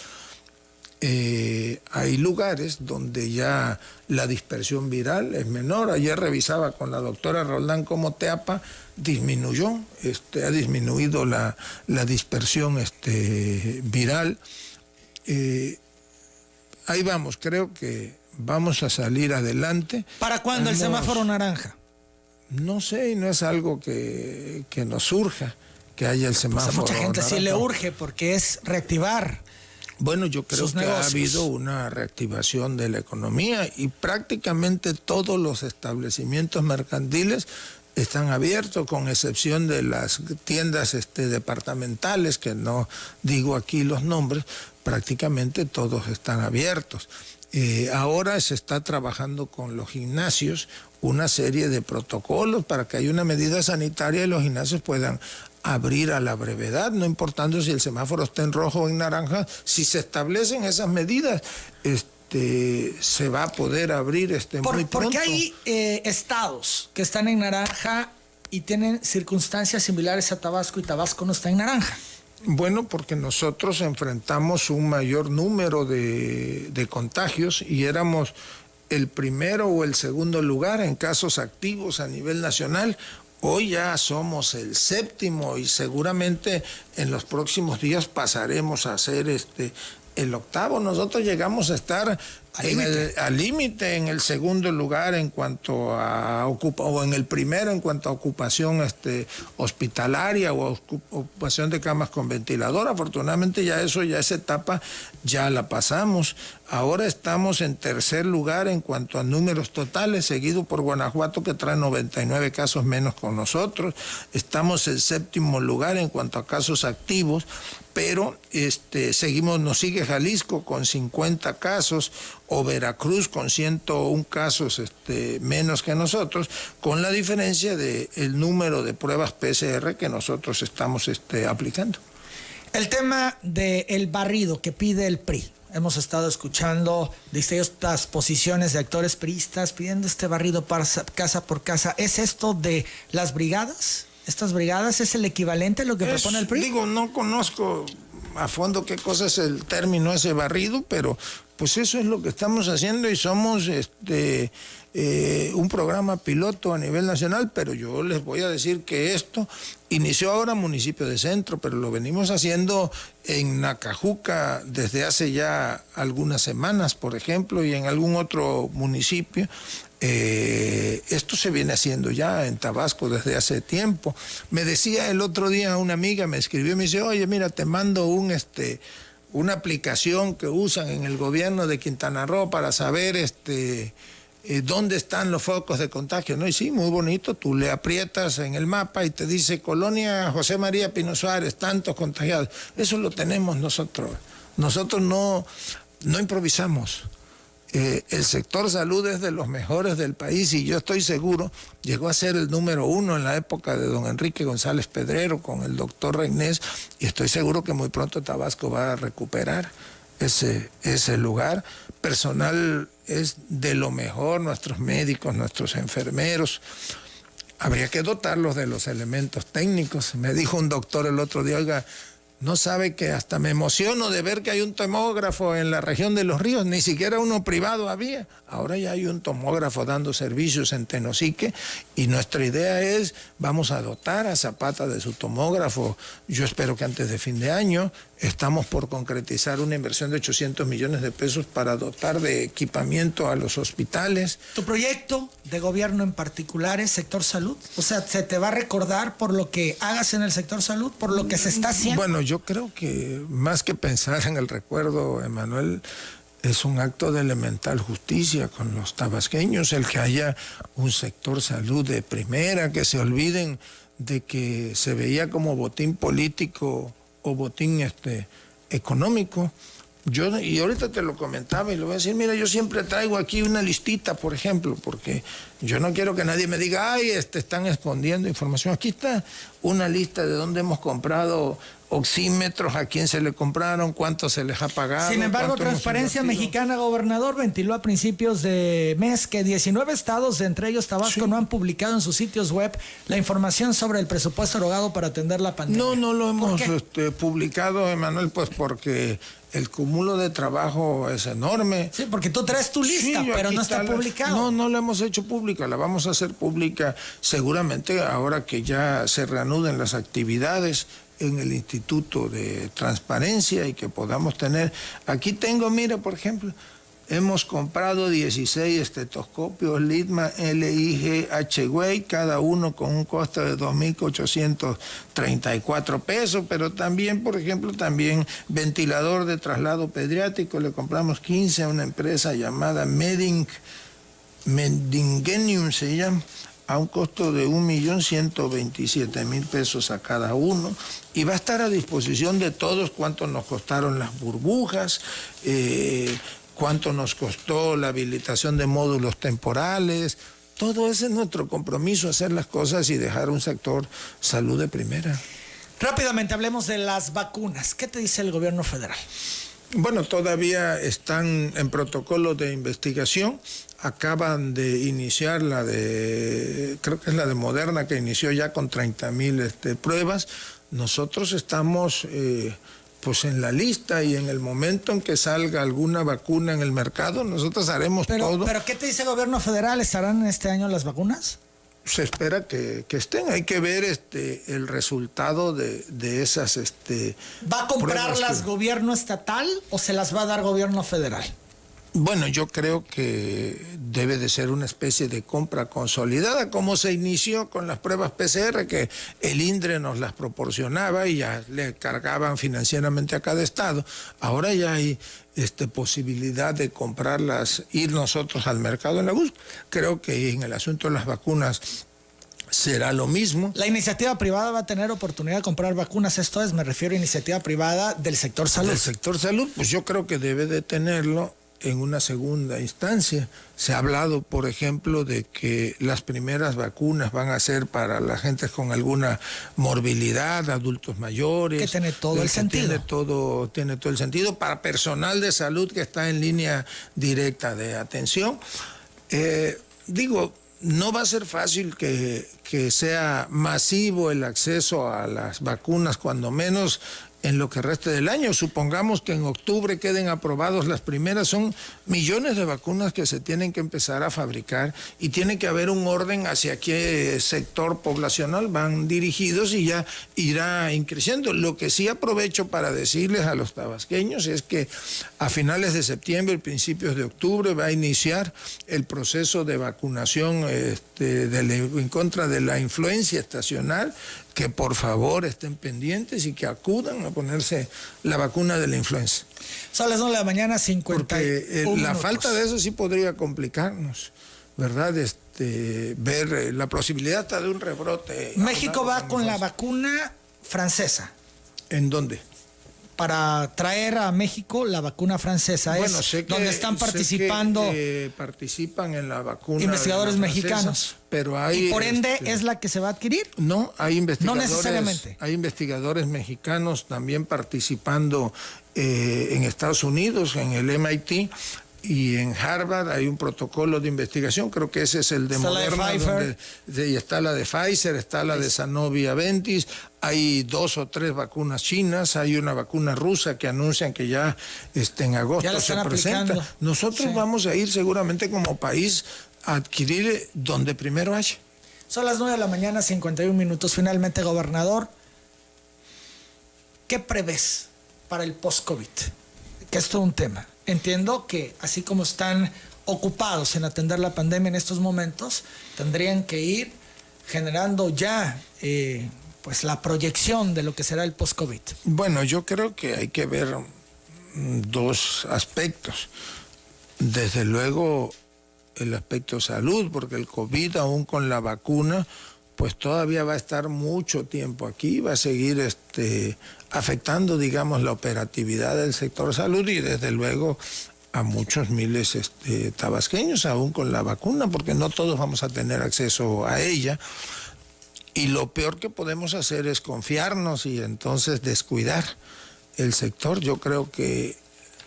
Hay lugares donde ya la dispersión viral es menor. Ayer revisaba con la doctora Roldán cómo Teapa disminuyó, ha disminuido la dispersión viral. Ahí vamos, creo que vamos a salir adelante. ¿Para cuándo el semáforo naranja? No sé, no es algo que nos surja, que haya el semáforo Pues a mucha gente naranja. sí le urge porque es reactivar. Bueno, yo creo que negocios. ha habido una reactivación de la economía y prácticamente todos los establecimientos mercantiles están abiertos, con excepción de las tiendas departamentales, que no digo aquí los nombres, prácticamente todos están abiertos. Ahora se está trabajando con los gimnasios una serie de protocolos para que haya una medida sanitaria y los gimnasios puedan abrir a la brevedad, no importando si el semáforo está en rojo o en naranja. Si se establecen esas medidas, se va a poder abrir muy pronto. Porque hay estados que están en naranja y tienen circunstancias similares a Tabasco, y Tabasco no está en naranja. Bueno, porque nosotros enfrentamos un mayor número de contagios y éramos el primero o el segundo lugar en casos activos a nivel nacional. Hoy ya somos el séptimo y seguramente en los próximos días pasaremos a ser el octavo. Nosotros llegamos a estar al límite en el segundo lugar en cuanto a o en el primero en cuanto a ocupación hospitalaria o ocupación de camas con ventilador. Afortunadamente ya esa etapa ya la pasamos. Ahora estamos en tercer lugar en cuanto a números totales, seguido por Guanajuato, que trae 99 casos menos con nosotros. Estamos en séptimo lugar en cuanto a casos activos, pero nos sigue Jalisco con 50 casos, o Veracruz con 101 casos menos que nosotros, con la diferencia del número de pruebas PCR que nosotros estamos aplicando. El tema del barrido que pide el PRI. Hemos estado escuchando distintas posiciones de actores priistas pidiendo este barrido casa por casa. ¿Es esto de las brigadas? ¿Estas brigadas es el equivalente a lo que propone el PRI? Digo, no conozco a fondo qué cosa es el término ese barrido, pero pues eso es lo que estamos haciendo y somos un programa piloto a nivel nacional, pero yo les voy a decir que esto inició ahora municipio de Centro, pero lo venimos haciendo en Nacajuca desde hace ya algunas semanas, por ejemplo, y en algún otro municipio. Esto se viene haciendo ya en Tabasco desde hace tiempo. Me decía el otro día una amiga, me escribió y me dice, oye, mira, te mando una aplicación que usan en el gobierno de Quintana Roo para saber dónde están los focos de contagio, ¿no? Y sí, muy bonito, tú le aprietas en el mapa y te dice Colonia José María Pino Suárez, tantos contagiados. Eso lo tenemos nosotros. Nosotros no improvisamos. El sector salud es de los mejores del país y yo estoy seguro, llegó a ser el número 1 en la época de don Enrique González Pedrero con el doctor Reynés, y estoy seguro que muy pronto Tabasco va a recuperar ese lugar. Personal es de lo mejor, nuestros médicos, nuestros enfermeros. Habría que dotarlos de los elementos técnicos. Me dijo un doctor el otro día, oiga, no sabe que hasta me emociono de ver que hay un tomógrafo en la región de Los Ríos, ni siquiera uno privado había. Ahora ya hay un tomógrafo dando servicios en Tenosique y nuestra idea es, vamos a dotar a Zapata de su tomógrafo. Yo espero que antes de fin de año. Estamos por concretizar una inversión de 800 millones de pesos para dotar de equipamiento a los hospitales. ¿Tu proyecto de gobierno en particular es sector salud? O sea, ¿se te va a recordar por lo que hagas en el sector salud, por lo que se está haciendo? Bueno, yo creo que más que pensar en el recuerdo, Emanuel, es un acto de elemental justicia con los tabasqueños, el que haya un sector salud de primera, que se olviden de que se veía como botín político o botín económico. Y ahorita te lo comentaba y le voy a decir, mira, yo siempre traigo aquí una listita, por ejemplo, porque yo no quiero que nadie me diga, ay, están escondiendo información. Aquí está una lista de dónde hemos comprado oxímetros, a quién se le compraron, cuánto se les ha pagado. Sin embargo, Transparencia Mexicana, gobernador, ventiló a principios de mes que 19 estados, entre ellos Tabasco, no han publicado en sus sitios web la información sobre el presupuesto erogado para atender la pandemia. No lo hemos publicado, Emanuel, pues porque el cúmulo de trabajo es enorme. Sí, porque tú traes tu lista, pero no está publicado. No la hemos hecho pública, la vamos a hacer pública seguramente ahora que ya se reanuden las actividades en el Instituto de Transparencia y que podamos tener. Aquí tengo, mira, por ejemplo, hemos comprado 16 estetoscopios Littmann LIG H-Way, cada uno con un costo de 2.834 pesos, pero también, por ejemplo, también ventilador de traslado pediátrico, le compramos 15 a una empresa llamada Medingenium, se llama, a un costo de 1.127.000 pesos a cada uno, y va a estar a disposición de todos cuánto nos costaron las burbujas, cuánto nos costó la habilitación de módulos temporales. Todo ese es nuestro compromiso, hacer las cosas y dejar un sector salud de primera. Rápidamente hablemos de las vacunas. ¿Qué te dice el gobierno federal? Bueno, todavía están en protocolo de investigación. Acaban de iniciar creo que es la de Moderna, que inició ya con 30,000 pruebas. Nosotros estamos pues en la lista, y en el momento en que salga alguna vacuna en el mercado, nosotros haremos todo. ¿Pero qué te dice el gobierno federal? ¿Estarán este año las vacunas? Se espera que estén. Hay que ver el resultado de esas ¿Va a comprarlas gobierno estatal o se las va a dar gobierno federal? Bueno, yo creo que debe de ser una especie de compra consolidada, como se inició con las pruebas PCR, que el INDRE nos las proporcionaba y ya le cargaban financieramente a cada estado. Ahora ya hay posibilidad de comprarlas, ir nosotros al mercado en la búsqueda. Creo que en el asunto de las vacunas será lo mismo. La iniciativa privada va a tener oportunidad de comprar vacunas. Esto es, me refiero a iniciativa privada del sector salud. Del sector salud, pues yo creo que debe de tenerlo en una segunda instancia. Se ha hablado, por ejemplo, de que las primeras vacunas van a ser para la gente con alguna morbilidad, adultos mayores. Que tiene todo el sentido. Tiene todo el sentido. Para personal de salud que está en línea directa de atención. No va a ser fácil que sea masivo el acceso a las vacunas, cuando menos en lo que reste del año. Supongamos que en octubre queden aprobados las primeras. Son millones de vacunas que se tienen que empezar a fabricar, y tiene que haber un orden hacia qué sector poblacional van dirigidos, y ya irá increciendo. Lo que sí aprovecho para decirles a los tabasqueños es que a finales de septiembre, principios de octubre, va a iniciar el proceso de vacunación en contra de la influencia estacional, que por favor estén pendientes y que acudan a ponerse la vacuna de la influenza. Son las 9 de la mañana, 51 Porque la minutos. falta de eso sí podría complicarnos, ¿verdad? Ver la posibilidad hasta de un rebrote. México va con la vacuna francesa. ¿En dónde? Para traer a México la vacuna francesa. Bueno, es sé que, donde están participando participan en la vacuna investigadores francesa, mexicanos. Pero hay, y por ende es la que se va a adquirir. No, hay investigadores. No necesariamente. Hay investigadores mexicanos también participando en Estados Unidos, en el MIT. Y en Harvard hay un protocolo de investigación, creo que ese es el de Moderna, y está la de Pfizer, está la de Sanofi Aventis, hay 2 o 3 vacunas chinas, hay una vacuna rusa que anuncian que ya en agosto se presenta. Nosotros vamos a ir seguramente como país a adquirir donde primero haya. Son las 9 de la mañana, 51 minutos. Finalmente, gobernador, ¿qué prevés para el post-COVID? Que es todo un tema. Entiendo que así como están ocupados en atender la pandemia en estos momentos, tendrían que ir generando ya pues la proyección de lo que será el post-COVID. Bueno, yo creo que hay que ver 2 aspectos. Desde luego el aspecto salud, porque el COVID, aún con la vacuna, pues todavía va a estar mucho tiempo aquí, va a seguir afectando, digamos, la operatividad del sector salud y desde luego a muchos miles tabasqueños, aún con la vacuna, porque no todos vamos a tener acceso a ella. Y lo peor que podemos hacer es confiarnos y entonces descuidar el sector. Yo creo que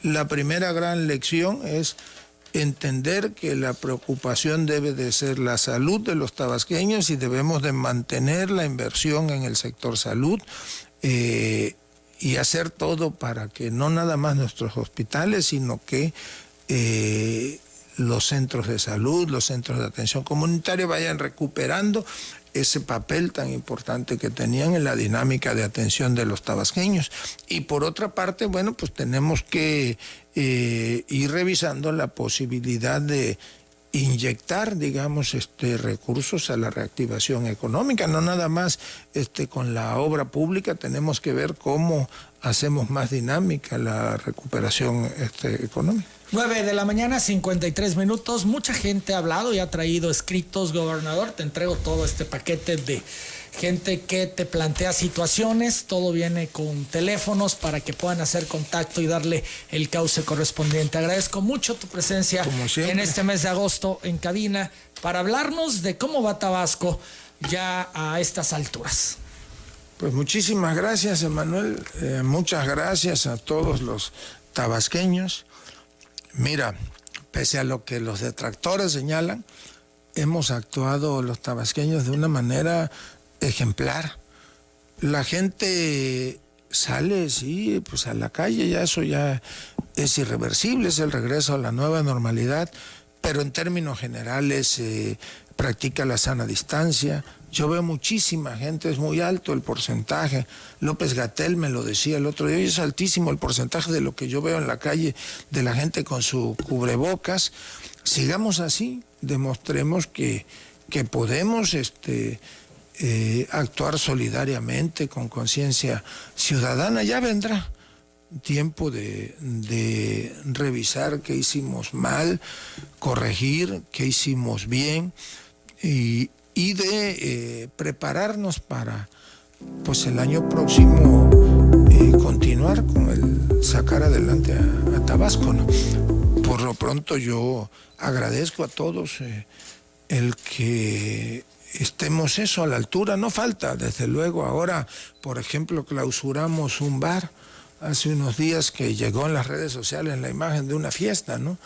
la primera gran lección es entender que la preocupación debe de ser la salud de los tabasqueños y debemos de mantener la inversión en el sector salud y hacer todo para que no nada más nuestros hospitales, sino que los centros de salud, los centros de atención comunitaria vayan recuperando ese papel tan importante que tenían en la dinámica de atención de los tabasqueños. Y por otra parte, bueno, pues tenemos que ir revisando la posibilidad de inyectar, digamos, recursos a la reactivación económica, no nada más con la obra pública, tenemos que ver cómo hacemos más dinámica la recuperación económica. 9:53 a.m, mucha gente ha hablado y ha traído escritos, gobernador, te entrego todo este paquete de gente que te plantea situaciones, todo viene con teléfonos para que puedan hacer contacto y darle el cauce correspondiente. Agradezco mucho tu presencia en este mes de agosto en cabina para hablarnos de cómo va Tabasco ya a estas alturas. Pues muchísimas gracias, Emanuel, muchas gracias a todos los tabasqueños. Mira, pese a lo que los detractores señalan, hemos actuado los tabasqueños de una manera ejemplar. La gente sale, sí, pues a la calle, ya eso ya es irreversible, es el regreso a la nueva normalidad, pero en términos generales practica la sana distancia. Yo veo muchísima gente, es muy alto el porcentaje. López-Gatell me lo decía el otro día, es altísimo el porcentaje de lo que yo veo en la calle, de la gente con su cubrebocas. Sigamos así, demostremos que podemos actuar solidariamente, con conciencia ciudadana. Ya vendrá tiempo de revisar qué hicimos mal, corregir qué hicimos bien y de prepararnos para, pues, el año próximo continuar con sacar adelante a Tabasco, ¿no? Por lo pronto yo agradezco a todos el que estemos a la altura. No falta, desde luego. Ahora, por ejemplo, clausuramos un bar hace unos días que llegó en las redes sociales la imagen de una fiesta, ¿no?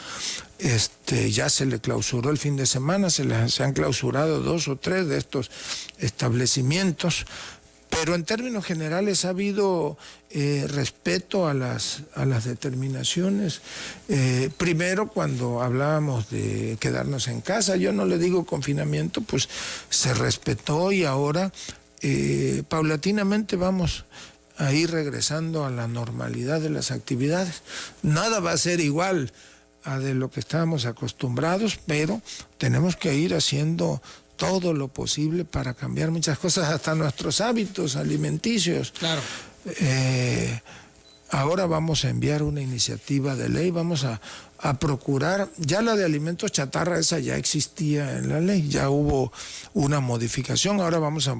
Ya se le clausuró el fin de semana, se han clausurado 2 o 3 de estos establecimientos, pero en términos generales ha habido respeto a las determinaciones. Primero, cuando hablábamos de quedarnos en casa, yo no le digo confinamiento, pues se respetó y ahora paulatinamente vamos a ir regresando a la normalidad de las actividades. Nada va a ser igual a de lo que estábamos acostumbrados, pero tenemos que ir haciendo todo lo posible para cambiar muchas cosas, hasta nuestros hábitos alimenticios. Claro. Ahora vamos a enviar una iniciativa de ley, vamos a procurar, ya la de alimentos chatarra, esa ya existía en la ley, ya hubo una modificación, ahora vamos a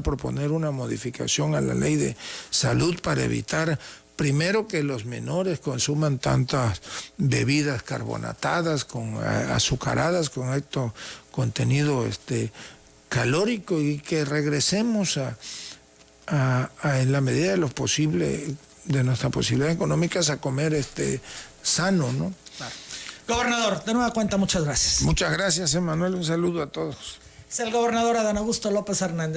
proponer una modificación a la ley de salud para evitar, primero, que los menores consuman tantas bebidas carbonatadas, azucaradas, con alto contenido calórico, y que regresemos en la medida de lo posible, de nuestras posibilidades económicas, a comer sano, ¿no? Claro. Gobernador, de nueva cuenta, muchas gracias. Muchas gracias, Emanuel, un saludo a todos. Es el gobernador Adán Augusto López Hernández.